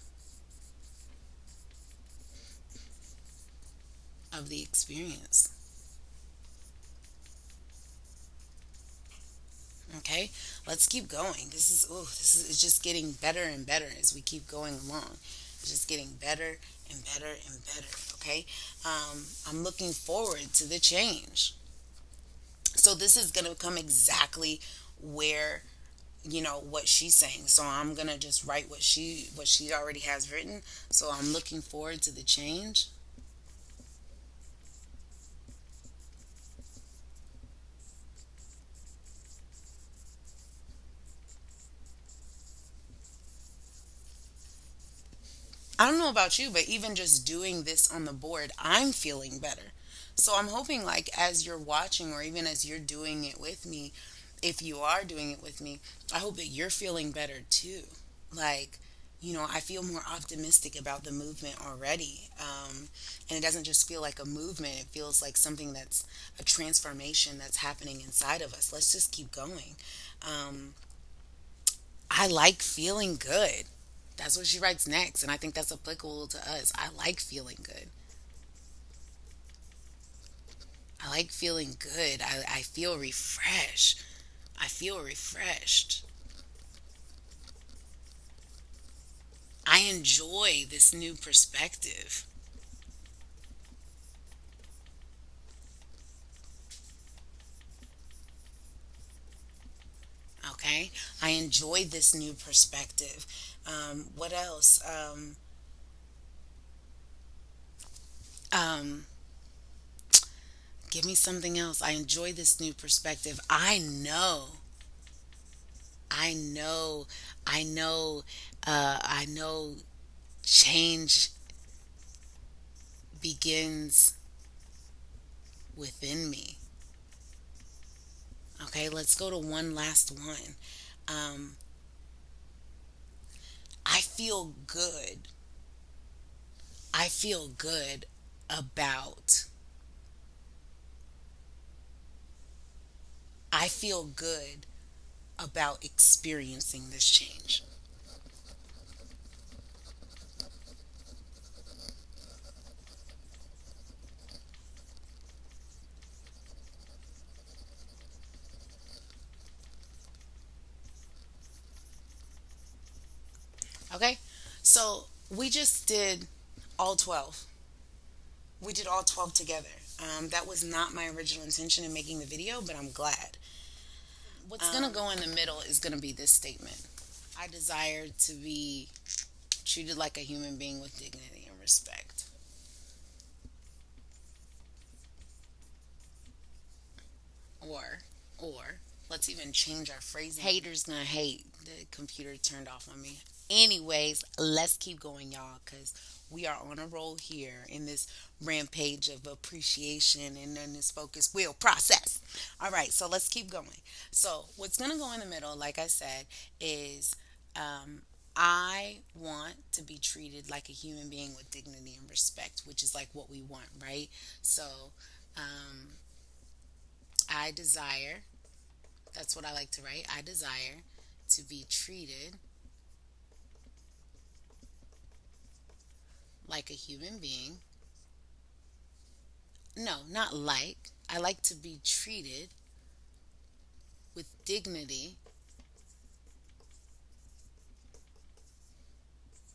of the experience. Okay, let's keep going. This is it's just getting better and better as we keep going along. It's just getting better and better and better. Okay, I'm looking forward to the change. So this is gonna come exactly where what she's saying. So I'm gonna just write what she already has written. So I'm looking forward to the change. I don't know about you, but even just doing this on the board, I'm feeling better. So I'm hoping, like, as you're watching, or even as you're doing it with me, if you are doing it with me, I hope that you're feeling better too. Like, I feel more optimistic about the movement already. And it doesn't just feel like a movement, it feels like something that's a transformation that's happening inside of us. Let's just keep going. Um, I like feeling good. That's what she writes next, and I think that's applicable to us. I like feeling good. I like feeling good. I feel refreshed. I feel refreshed. I enjoy this new perspective. Okay? I enjoy this new perspective. What else? Um, Give me something else. I enjoy this new perspective. I know, I know change begins within me. Okay, let's go to one last one. Um, I feel good. I feel good about, I feel good about experiencing this change. Okay, so we just did all 12. We did all 12 together. That was not my original intention in making the video, but I'm glad. What's going to go in the middle is going to be this statement: I desire to be treated like a human being with dignity and respect. Or, or, let's even change our phrasing. Haters gonna hate. The computer turned off on me. Anyways, let's keep going, y'all, because we are on a roll here in this rampage of appreciation and in this focus wheel process. All right, so let's keep going. So, what's gonna go in the middle, like I said, is um, I want to be treated like a human being with dignity and respect, which is like what we want, right? So, um, I desire, that's what I like to write. I desire to be treated like a human being. No, not like. I like to be treated with dignity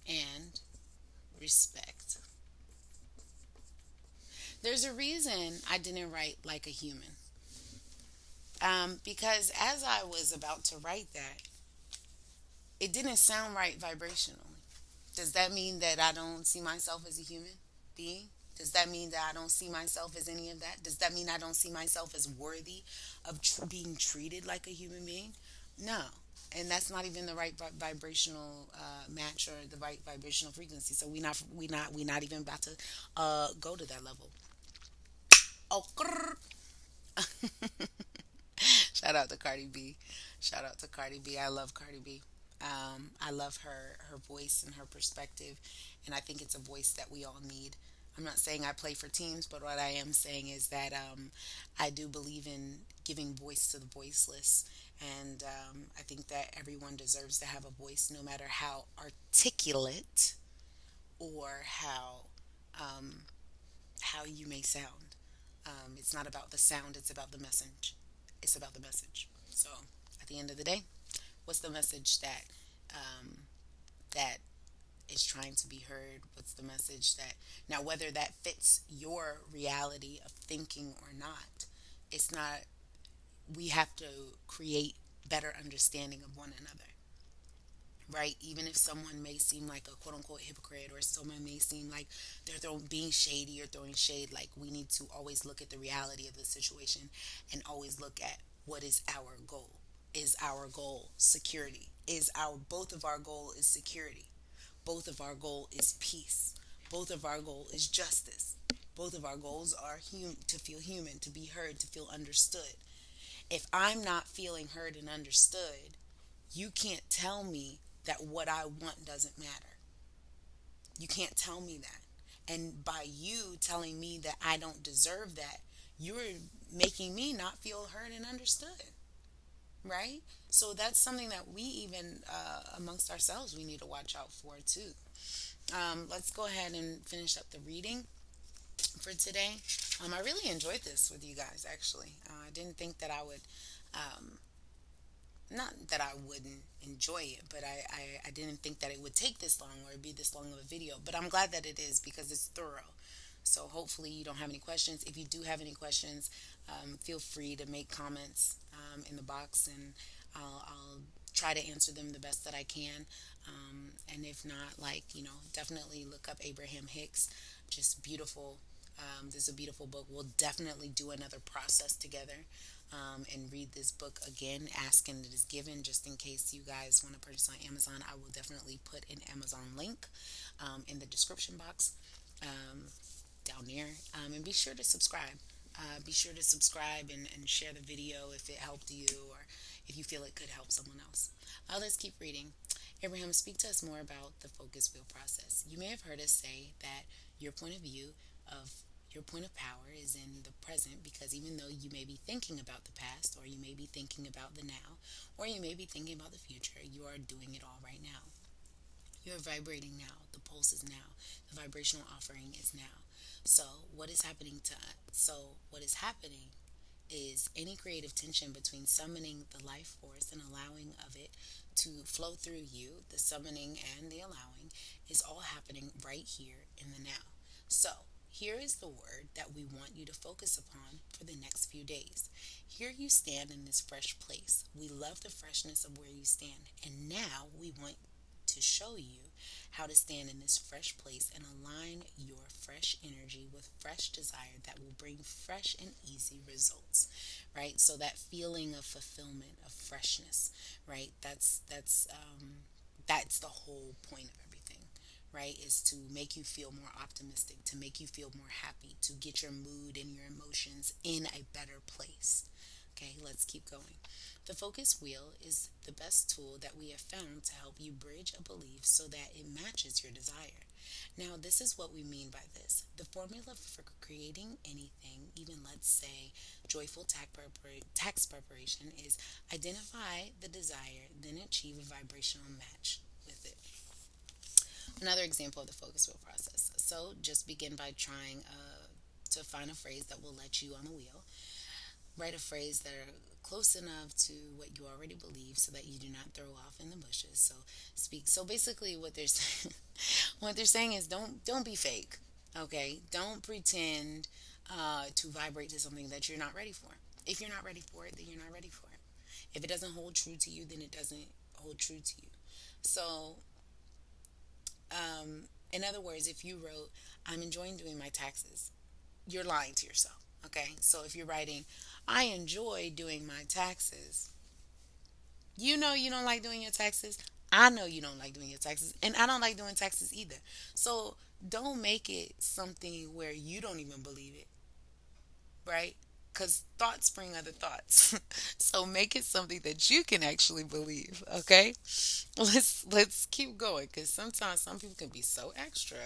and respect. There's a reason I didn't write like a human. Because as I was about to write that, it didn't sound right vibrationally. Does that mean that I don't see myself as a human being? Does that mean that I don't see myself as any of that? Does that mean I don't see myself as worthy of being treated like a human being? No. And that's not even the right vibrational match, or the right vibrational frequency. So we not even about to go to that level. Oh, shout out to Cardi B. Shout out to Cardi B. I love Cardi B. I love her voice and her perspective, and I think it's a voice that we all need. I'm not saying I play for teams, but what I am saying is that I do believe in giving voice to the voiceless, and I think that everyone deserves to have a voice, no matter how articulate or how you may sound. It's not about the sound; it's about the message. It's about the message. So, at the end of the day, what's the message that is trying to be heard? What's the message that, now, whether that fits your reality of thinking or not, it's not. We have to create better understanding of one another, right? Even if someone may seem like a quote unquote hypocrite, or someone may seem like being shady or throwing shade, like, we need to always look at the reality of the situation and always look at what is our goal. Is our goal security? Is our both of our goal is security? Both of our goal is peace. Both of our goal is justice. Both of our goals are to feel human, to be heard, to feel understood. If I'm not feeling heard and understood, you can't tell me that what I want doesn't matter. You can't tell me that. And by you telling me that I don't deserve that, you're making me not feel heard and understood, right? So that's something that we even amongst ourselves we need to watch out for too. Let's go ahead and finish up the reading for today. I really enjoyed this with you guys. Actually, I didn't think that I would. Not that I wouldn't enjoy it, but I didn't think that it would take this long or be this long of a video. But I'm glad that it is, because it's thorough. So hopefully you don't have any questions. If you do have any questions, feel free to make comments in the box, and I'll try to answer them the best that I can. And if not, like, definitely look up Abraham Hicks. Just beautiful. This is a beautiful book. We'll definitely do another process together, and read this book again. Ask and it is given. Just in case you guys want to purchase on Amazon, I will definitely put an Amazon link in the description box down there. And be sure to subscribe. Be sure to subscribe and share the video if it helped you, or if you feel it could help someone else. Let's keep reading. Abraham, speak to us more about the focus wheel process. You may have heard us say that your point of view of your point of power is in the present, because even though you may be thinking about the past, or you may be thinking about the now, or you may be thinking about the future, you are doing it all right now. You are vibrating now. The pulse is now. The vibrational offering is now. So what is happening to us? So what is happening is any creative tension between summoning the life force and allowing of it to flow through you, the summoning and the allowing, is all happening right here in the now. So, here is the word that we want you to focus upon for the next few days. Here you stand in this fresh place. We love the freshness of where you stand. And now we want to show you how to stand in this fresh place and align your fresh energy with fresh desire that will bring fresh and easy results, right? So that feeling of fulfillment, of freshness, right? That's the whole point of everything, right? Is to make you feel more optimistic, to make you feel more happy, to get your mood and your emotions in a better place. Okay, let's keep going. The focus wheel is the best tool that we have found to help you bridge a belief so that it matches your desire. Now, this is what we mean by this. The formula for creating anything, even let's say joyful tax preparation, is identify the desire, then achieve a vibrational match with it. Another example of the focus wheel process. So, just begin by trying to find a phrase that will let you on the wheel. Write a phrase that are close enough to what you already believe, so that you do not throw off in the bushes. So speak. So basically, what they're saying, what they're saying is, don't be fake. Okay, don't pretend to vibrate to something that you're not ready for. If you're not ready for it, then you're not ready for it. If it doesn't hold true to you, then it doesn't hold true to you. So In other words, if you wrote, I'm enjoying doing my taxes, you're lying to yourself. Okay? So if you're writing, I enjoy doing my taxes, you know you don't like doing your taxes. I know you don't like doing your taxes. And I don't like doing taxes either. So don't make it something where you don't even believe it, right? Because thoughts bring other thoughts. So make it something that you can actually believe. Okay, let's keep going because sometimes some people can be so extra.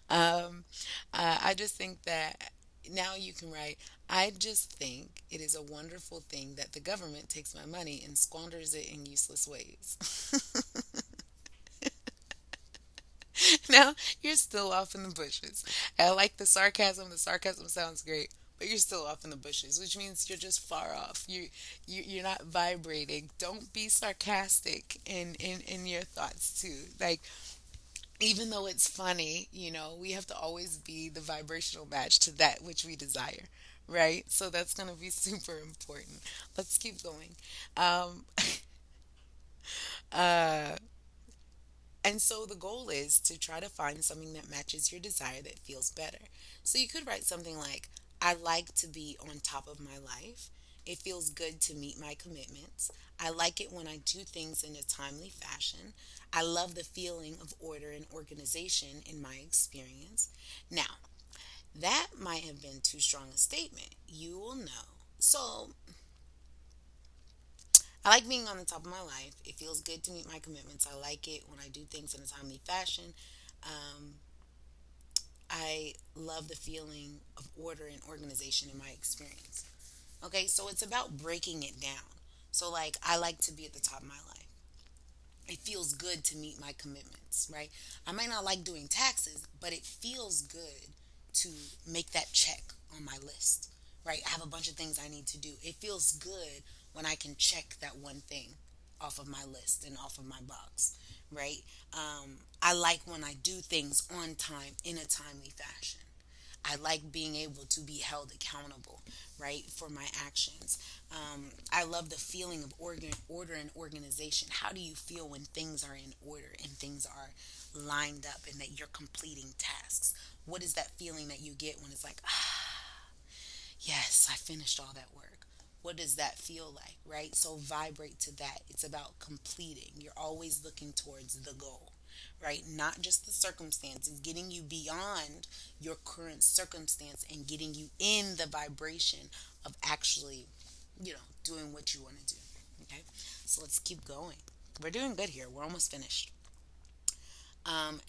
um, I just think that now you can write. I just think it is a wonderful thing that the government takes my money and squanders it in useless ways. Now you're still off in the bushes. I like the sarcasm. The sarcasm sounds great, but you're still off in the bushes, which means you're just far off. You're not vibrating. Don't be sarcastic in your thoughts too. Like, even though it's funny, we have to always be the vibrational match to that which we desire, right? So that's going to be super important. Let's keep going. Um, uh, and so the goal is to try to find something that matches your desire that feels better. So you could write something like, I like to be on top of my life. It feels good to meet my commitments. I like it when I do things in a timely fashion. I love the feeling of order and organization in my experience. Now, that might have been too strong a statement. You will know. So, I like being on the top of my life. It feels good to meet my commitments. I like it when I do things in a timely fashion. Um, I love the feeling of order and organization in my experience. Okay, so it's about breaking it down. So, like, I like to be at the top of my life. It feels good to meet my commitments, right? I might not like doing taxes, but it feels good to make that check on my list, right? I have a bunch of things I need to do. It feels good when I can check that one thing off of my list and off of my box, right? I like when I do things on time in a timely fashion. I like being able to be held accountable, right, for my actions. I love the feeling of order and organization. How do you feel when things are in order and things are lined up and that you're completing tasks? What is that feeling that you get when it's like, yes, I finished all that work? What does that feel like, right? So vibrate to that. It's about completing. You're always looking towards the goal, right? Not just the circumstances, getting you beyond your current circumstance and getting you in the vibration of actually, doing what you want to do. Okay? So let's keep going. We're doing good here. We're almost finished.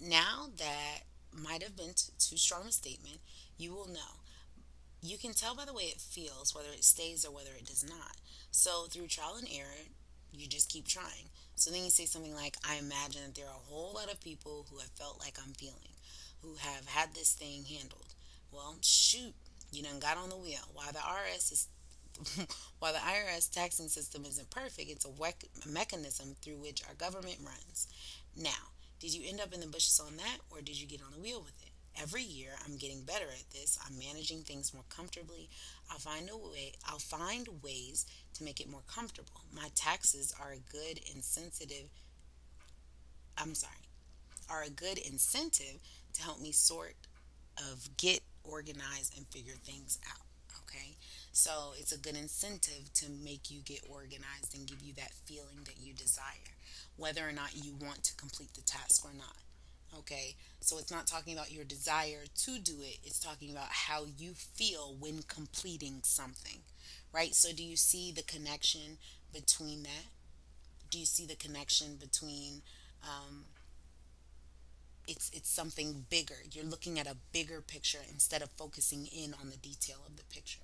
Now that might have been too strong a statement, you will know. You can tell by the way it feels whether it stays or whether it does not. So through trial and error, you just keep trying. So then you say something like, I imagine that there are a whole lot of people who have felt like I'm feeling, who have had this thing handled. Well, shoot, you done got on the wheel. While the IRS taxing system isn't perfect, it's a mechanism through which our government runs. Now, did you end up in the bushes on that, or did you get on the wheel with it? Every year, I'm getting better at this. I'm managing things more comfortably. I'll find ways to make it more comfortable. My taxes are a good incentive. I'm sorry, are a good incentive to help me sort of get organized and figure things out. Okay, so it's a good incentive to make you get organized and give you that feeling that you desire, whether or not you want to complete the task or not. Okay, so it's not talking about your desire to do it, it's talking about how you feel when completing something, right? So, do you see the connection between that? Do you see the connection between um, it's something bigger? You're looking at a bigger picture instead of focusing in on the detail of the picture,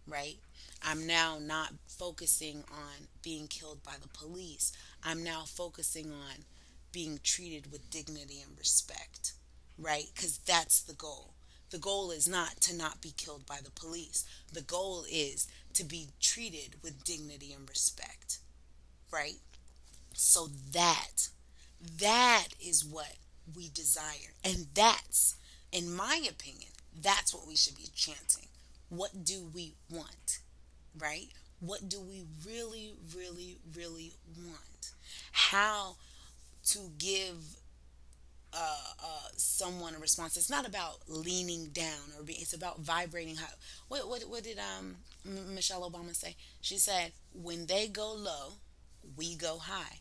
right? I'm now not focusing on being killed by the police. I'm now focusing on being treated with dignity and respect, right? Because that's the goal. The goal is not to not be killed by the police. The goal is to be treated with dignity and respect, right? So that is what we desire. And that's, in my opinion, that's what we should be chanting. What do we want? Right? What do we really, really, really want? How to give someone a response. It's not about leaning down or it's about vibrating high. What did Michelle Obama say? She said, "When they go low, we go high."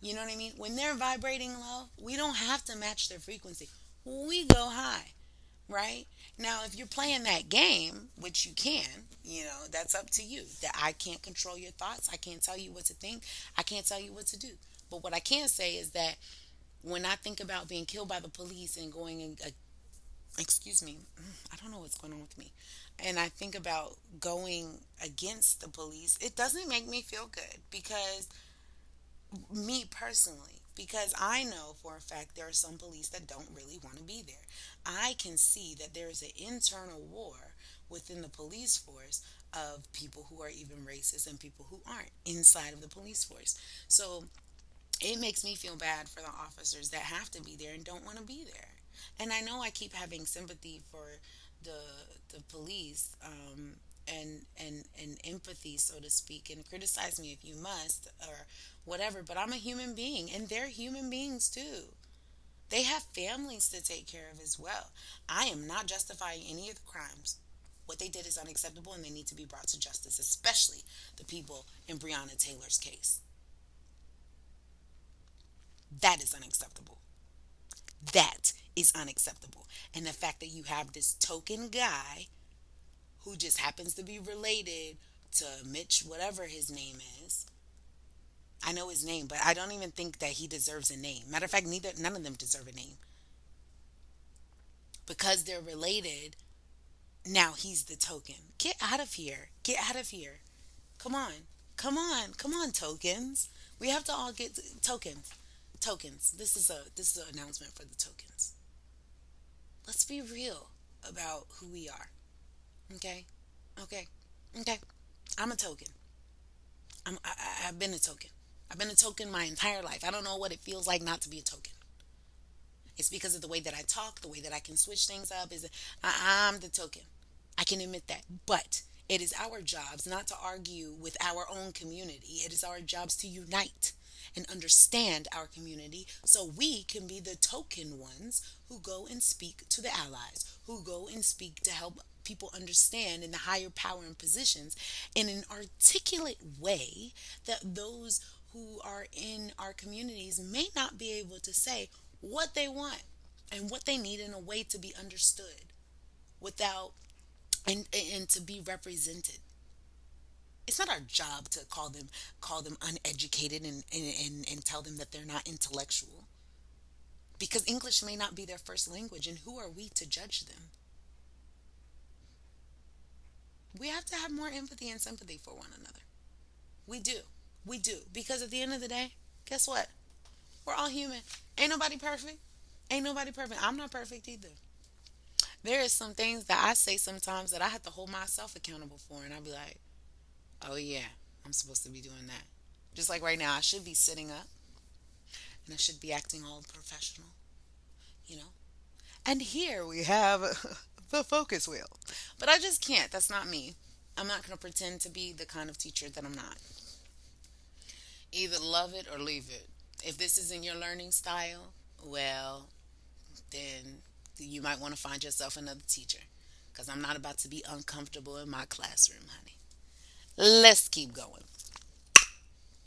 You know what I mean? When they're vibrating low, we don't have to match their frequency. We go high, right? Now, if you're playing that game, which you can, that's up to you. That I can't control your thoughts. I can't tell you what to think. I can't tell you what to do. But what I can say is that when I think about being killed by the police and going in, excuse me, I don't know what's going on with me. And I think about going against the police, it doesn't make me feel good because me personally, because I know for a fact there are some police that don't really want to be there. I can see that there is an internal war within the police force of people who are even racist and people who aren't inside of the police force. So it makes me feel bad for the officers that have to be there and don't want to be there. And I know I keep having sympathy for the police, and empathy, so to speak, and criticize me if you must or whatever. But I'm a human being, and they're human beings too. They have families to take care of as well. I am not justifying any of the crimes. What they did is unacceptable, and they need to be brought to justice, especially the people in Breonna Taylor's case. That is unacceptable. That is unacceptable. And the fact that you have this token guy who just happens to be related to Mitch, whatever his name is. I know his name, but I don't even think that he deserves a name. Matter of fact, none of them deserve a name. Because they're related, now he's the token. Get out of here. Get out of here. Come on. Come on. Come on, tokens. We have to all get tokens. Tokens. This is an announcement for the tokens. Let's be real about who we are. Okay? Okay? Okay? I'm a token. I've been a token. I've been a token my entire life. I don't know what it feels like not to be a token. It's because of the way that I talk, the way that I can switch things up. I'm the token. I can admit that. But it is our jobs not to argue with our own community. It is our jobs to unite and understand our community so we can be the token ones who go and speak to the allies, who go and speak to help people understand in the higher power and positions in an articulate way that those who are in our communities may not be able to say what they want and what they need in a way to be understood without and to be represented. It's not our job to call them uneducated and tell them that they're not intellectual because English may not be their first language, and who are we to judge them? We have to have more empathy and sympathy for one another. We do. We do. Because at the end of the day, guess what? We're all human. Ain't nobody perfect. Ain't nobody perfect. I'm not perfect either. There is some things that I say sometimes that I have to hold myself accountable for, and I'll be like, oh yeah, I'm supposed to be doing that. Just like right now, I should be sitting up and I should be acting all professional, you know? And here we have the focus wheel. But I just can't. That's not me. I'm not going to pretend to be the kind of teacher that I'm not. Either love it or leave it. If this isn't your learning style, well, then you might want to find yourself another teacher. Because I'm not about to be uncomfortable in my classroom, honey. Let's keep going.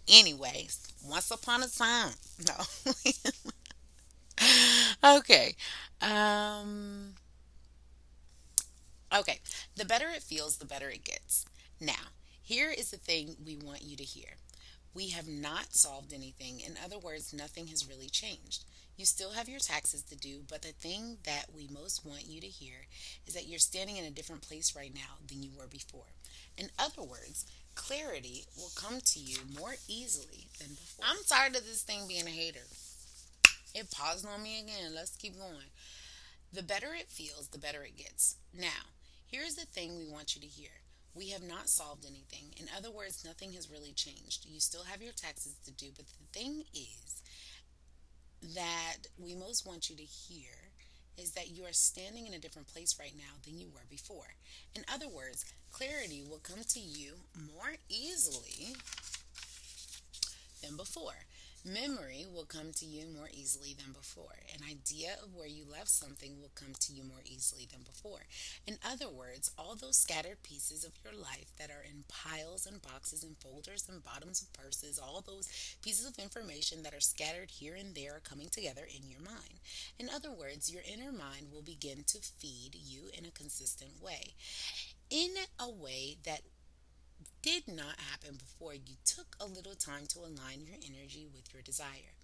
Anyways, once upon a time. No. Okay. Um, okay. The better it feels, the better it gets. Now, here is the thing we want you to hear. We have not solved anything. In other words, nothing has really changed. You still have your taxes to do, but the thing that we most want you to hear is that you're standing in a different place right now than you were before. In other words, clarity will come to you more easily than before. I'm tired of this thing being a hater. It paused on me again. Let's keep going. The better it feels, the better it gets. Now, here's the thing we want you to hear. We have not solved anything. In other words, nothing has really changed. You still have your taxes to do, but the thing is that we most want you to hear is that you are standing in a different place right now than you were before. In other words, clarity will come to you more easily than before. Memory will come to you more easily than before. An idea of where you left something will come to you more easily than before. In other words, all those scattered pieces of your life that are in piles and boxes and folders and bottoms of purses, all those pieces of information that are scattered here and there are coming together in your mind. In other words, your inner mind will begin to feed you in a consistent way. In a way that did not happen before you took a little time to align your energy with your desire.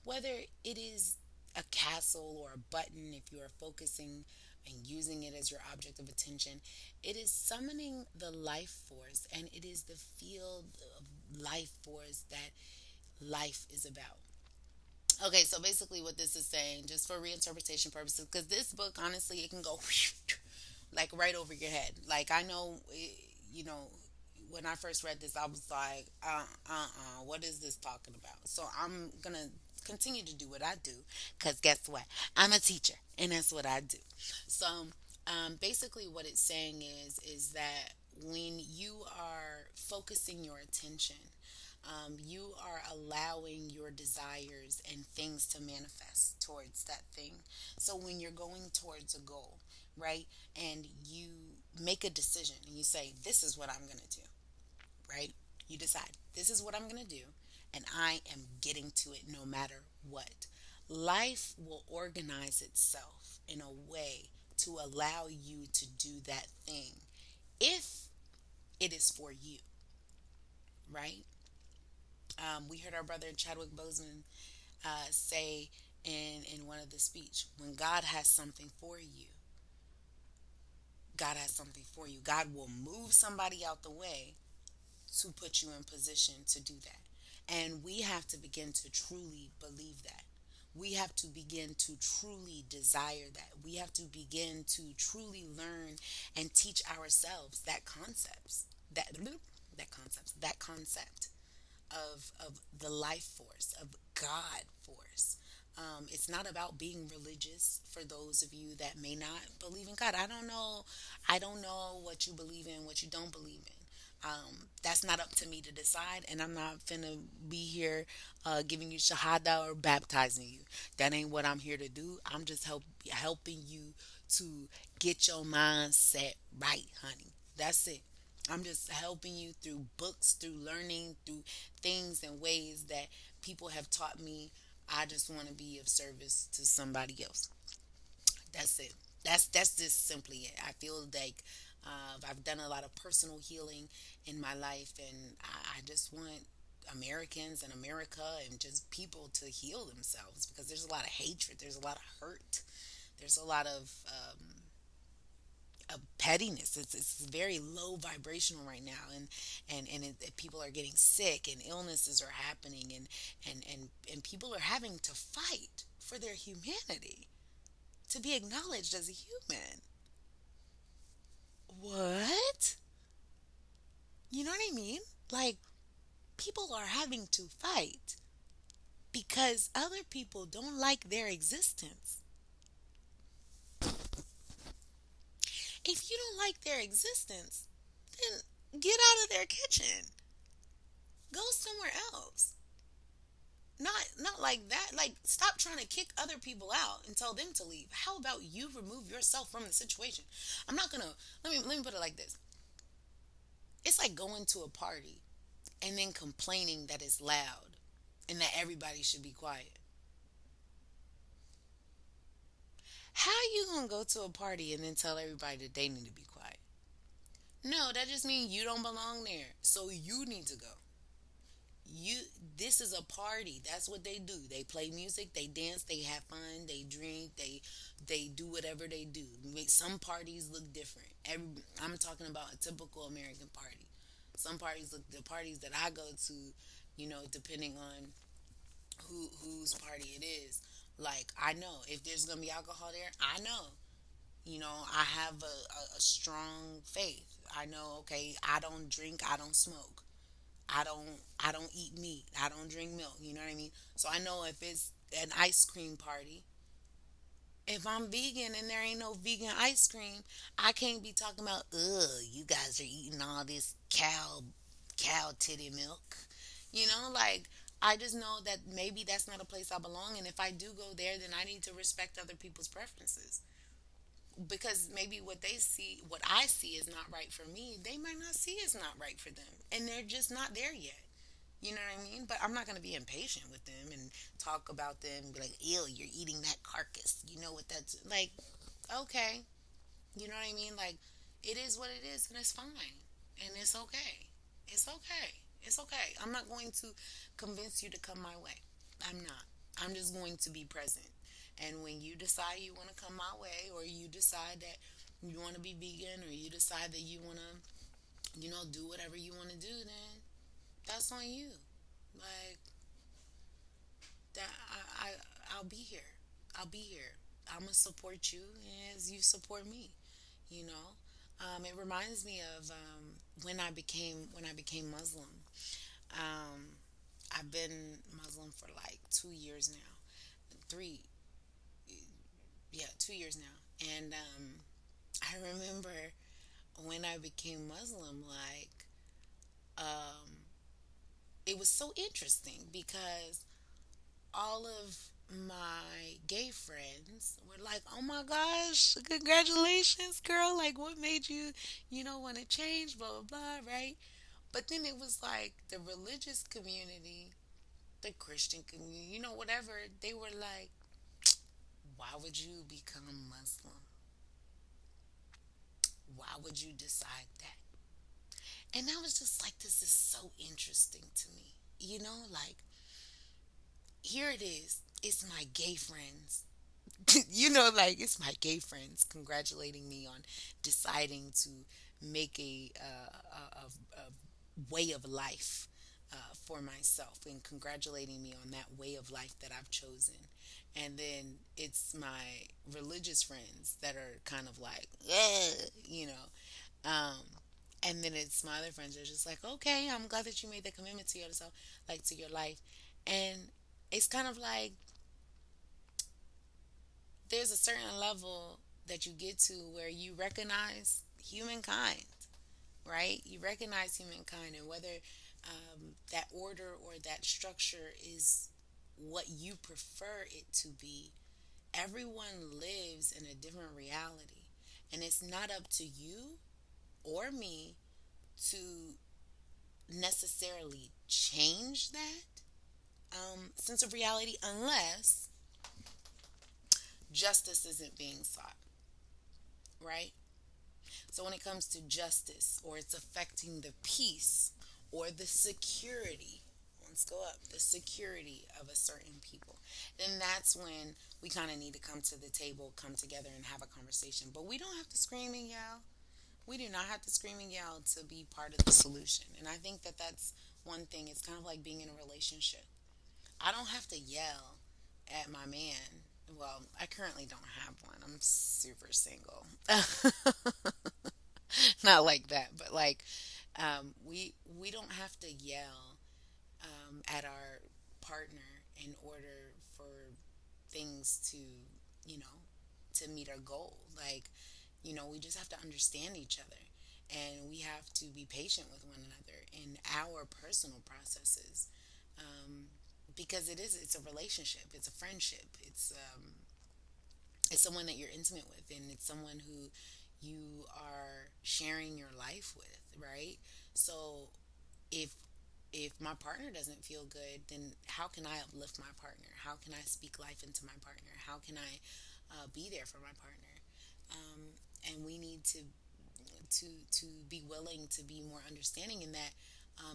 Whether it is a castle or a button, if you are focusing and using it as your object of attention, it is summoning the life force and it is the field of life force that life is about. Okay, so basically, what this is saying, just for reinterpretation purposes, because this book, honestly, it can go like right over your head. Like, I know, you know, when I first read this, I was like, what is this talking about? So I'm gonna continue to do what I do, because guess what? I'm a teacher, and that's what I do. So, basically, what it's saying is that when you are focusing your attention, you are allowing your desires and things to manifest towards that thing. So when you're going towards a goal, right, and you make a decision and you say, this is what I'm going to do, right? You decide, this is what I'm going to do, and I am getting to it no matter what. Life will organize itself in a way to allow you to do that thing if it is for you, right? We heard our brother Chadwick Boseman say in one of the speech, when God has something for you, God has something for you. God will move somebody out the way to put you in position to do that. And we have to begin to truly believe that. We have to begin to truly desire that. We have to begin to truly learn and teach ourselves that concept of the life force, of God force. It's not about being religious for those of you that may not believe in God. I don't know. I don't know what you believe in, what you don't believe in. That's not up to me to decide, and I'm not finna be here giving you shahada or baptizing you. That ain't what I'm here to do. I'm just helping you to get your mindset right, honey. That's it. I'm just helping you through books, through learning, through things and ways that people have taught me. I just want to be of service to somebody else. That's it. That's just simply it. I feel like I've done a lot of personal healing in my life, and I just want Americans and America and just people to heal themselves, because there's a lot of hatred, there's a lot of hurt, there's a lot of pettiness. It's very low vibrational right now, and people are getting sick, and illnesses are happening, and people are having to fight for their humanity, to be acknowledged as a human. What? You know what I mean? Like, people are having to fight because other people don't like their existence. If you don't like their existence, then get out of their kitchen. Go somewhere else. Not like that. Like, stop trying to kick other people out and tell them to leave. How about you remove yourself from the situation? I'm not gonna let me put it like this. It's like going to a party and then complaining that it's loud and that everybody should be quiet. How you gonna go to a party and then tell everybody that they need to be quiet? No, that just means you don't belong there. So you need to go. You This is a party. That's what they do. They play music, they dance, they have fun, they drink, they do whatever they do. Some parties look different. I'm talking about a typical American party. Some parties look, the parties that I go to, depending on whose party it is. Like, I know if there's gonna be alcohol there, I know. I have a strong faith. I know, okay, I don't drink, I don't smoke. I don't eat meat. I don't drink milk. You know what I mean? So I know if it's an ice cream party, if I'm vegan and there ain't no vegan ice cream, I can't be talking about, ugh, you guys are eating all this cow titty milk. Like, I just know that maybe that's not a place I belong. And if I do go there, then I need to respect other people's preferences. Because maybe what they see, what I see is not right for me, they might not see is not right for them. And they're just not there yet. You know what I mean? But I'm not going to be impatient with them and talk about them and be like, ew, you're eating that carcass. You know what that's like? Okay. You know what I mean? Like, it is what it is and it's fine. And it's okay. It's okay. It's okay. I'm not going to convince you to come my way. I'm not. I'm just going to be present. And when you decide you want to come my way, or you decide that you want to be vegan, or you decide that you want to, do whatever you want to do, then that's on you. Like, that, I'll be here. I'll be here. I'm gonna support you as you support me. You know, it reminds me of when I became Muslim. Um, I've been Muslim for like 2 years now, three, yeah, 2 years now, and I remember when I became Muslim, like, um, it was so interesting because all of my gay friends were like, "Oh my gosh, congratulations, girl! Like, what made you, want to change? Blah blah blah." Right? But then it was like the religious community, the Christian community, whatever. They were like, "Why would you become Muslim? Why would you decide that?" And I was just like, "This is so interesting to me." Like, here it is. It's my gay friends. Like, it's my gay friends congratulating me on deciding to make a way of life for myself, and congratulating me on that way of life that I've chosen. And then it's my religious friends that are kind of like, "Ugh," Um, and then it's my other friends that are just like, "Okay, I'm glad that you made the commitment to yourself, like to your life." And it's kind of like there's a certain level that you get to where you recognize humankind, right? You recognize humankind, and whether that order or that structure is what you prefer it to be, everyone lives in a different reality. And it's not up to you or me to necessarily change that sense of reality unless justice isn't being sought, right? So when it comes to justice, or it's affecting the peace or the security, let's go up, the security of a certain people, then that's when we kind of need to come to the table, come together and have a conversation. But we don't have to scream and yell. We do not have to scream and yell to be part of the solution. And I think that that's one thing. It's kind of like being in a relationship. I don't have to yell at my man. Well, I currently don't have one. I'm super single. Not like that, but like, we don't have to yell at our partner in order for things you know to meet our goal. Like, we just have to understand each other, and we have to be patient with one another in our personal processes, because it's a relationship, it's a friendship, it's someone that you're intimate with, and it's someone who you are sharing your life with, right? So if my partner doesn't feel good, then how can I uplift my partner? How can I speak life into my partner? How can I be there for my partner? And we need to be willing to be more understanding in that,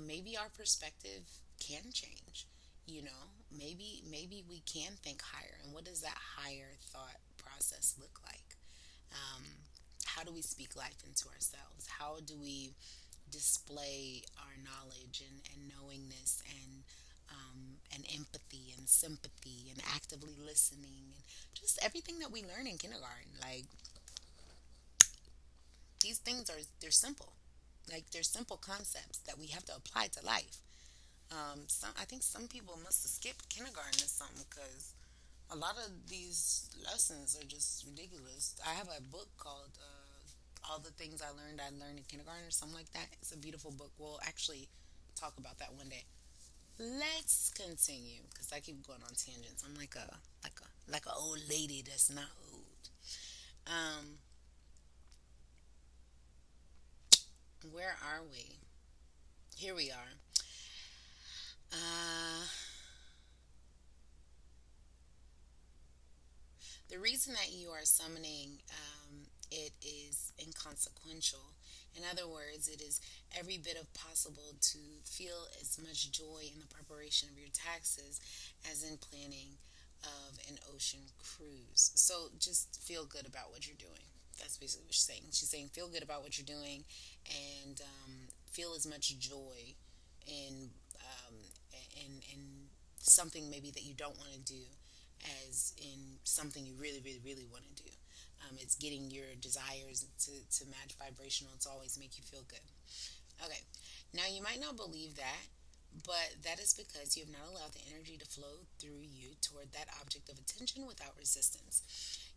maybe our perspective can change. Maybe we can think higher. And what does that higher thought process look like? Um, how do we speak life into ourselves? How do we display our knowledge and knowingness, and empathy and sympathy and actively listening, and just everything that we learn in kindergarten? Like, these things they're simple. Like, they're simple concepts that we have to apply to life. I think some people must have skipped kindergarten or something, because a lot of these lessons are just ridiculous. I have a book called All the Things I Learned in Kindergarten, or something like that. It's a beautiful book. We'll actually talk about that one day. Let's continue because I keep going on tangents. I'm like a old lady that's not old. Um, where are we? Here we are. Uh, the reason that you are summoning it is inconsequential. In other words, it is every bit of possible to feel as much joy in the preparation of your taxes as in planning of an ocean cruise. So just feel good about what you're doing. That's basically what she's saying. She's saying feel good about what you're doing and feel as much joy in in something maybe that you don't want to do as in something you really, really, really want to do. It's getting your desires to match vibrational to always make you feel good. Okay, now you might not believe that, but that is because you have not allowed the energy to flow through you toward that object of attention without resistance.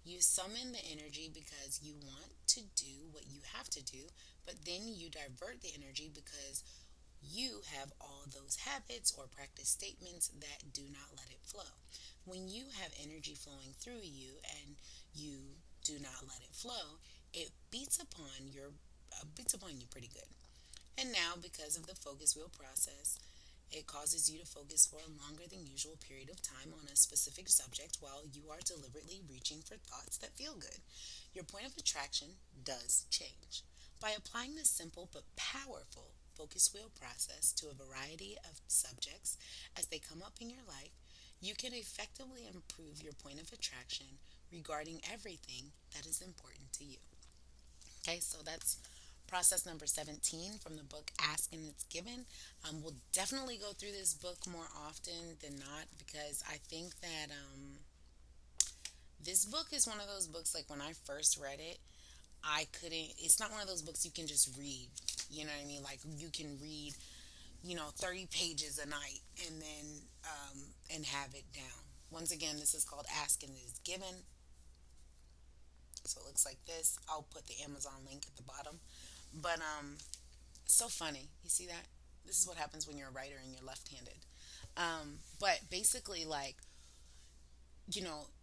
You summon the energy because you want to do what you have to do, but then you divert the energy because you have all those habits or practice statements that do not let it flow. When you have energy flowing through you and you do not let it flow, it beats upon you pretty good. And now, because of the focus wheel process, it causes you to focus for a longer than usual period of time on a specific subject while you are deliberately reaching for thoughts that feel good. Your point of attraction does change. By applying this simple but powerful focus wheel process to a variety of subjects as they come up in your life, you can effectively improve your point of attraction regarding everything that is important to you. Okay, so that's process number 17 from the book Ask and It's Given. We'll definitely go through this book more often than not because I think that this book is one of those books like when I first read it, I couldn't, it's not one of those books you can just read. You know what I mean? Like you can read, 30 pages a night and then, and have it down. Once again, this is called Ask and It Is Given. So it looks like this. I'll put the Amazon link at the bottom. But so funny. You see that? This is what happens when you're a writer and you're left-handed. But basically, like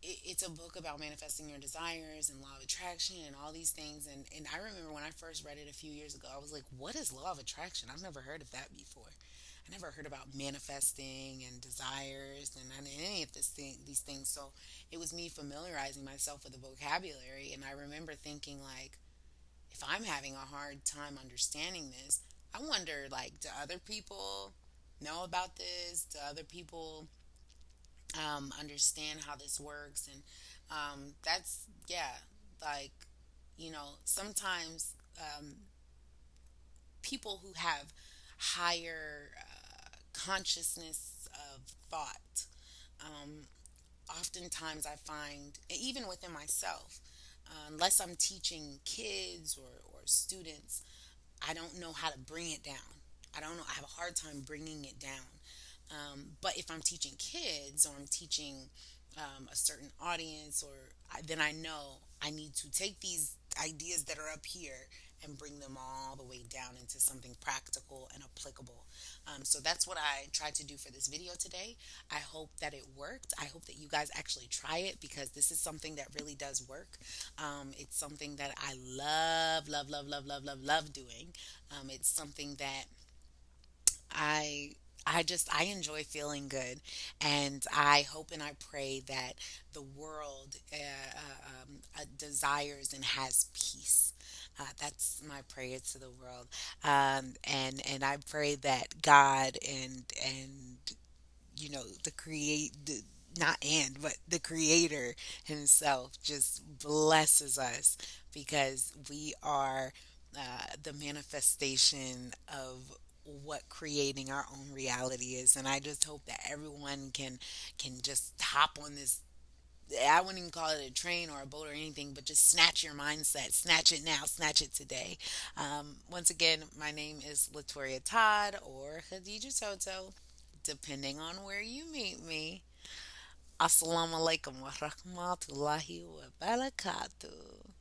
it's a book about manifesting your desires and law of attraction and all these things. And I remember when I first read it a few years ago, I was like, what is law of attraction? I've never heard of that before. I never heard about manifesting and desires and any of these things. So it was me familiarizing myself with the vocabulary. And I remember thinking, like, if I'm having a hard time understanding this, I wonder, like, do other people know about this? Do other people understand how this works? And that's, yeah, like, sometimes people who have higher consciousness of thought, um, oftentimes I find, even within myself, unless I'm teaching kids or students, I don't know how to bring it down. I don't know. I have a hard time bringing it down. But if I'm teaching kids or I'm teaching a certain audience, then I know I need to take these ideas that are up here and bring them all the way down into something practical and applicable. So that's what I tried to do for this video today. I hope that it worked. I hope that you guys actually try it because this is something that really does work. It's something that I love, love, love, love, love, love, love doing. It's something that I I enjoy feeling good, and I hope and I pray that the world desires and has peace. That's my prayer to the world, and I pray that God and the not and but the creator himself just blesses us because we are the manifestation of what creating our own reality is. And I just hope that everyone can just hop on this. I wouldn't even call it a train or a boat or anything, but just snatch your mindset. Snatch it now. Snatch it today. Once again, my name is Latoria Todd or Khadija Toto, depending on where you meet me. Assalamu alaikum wa rahmatullahi wa barakatuh.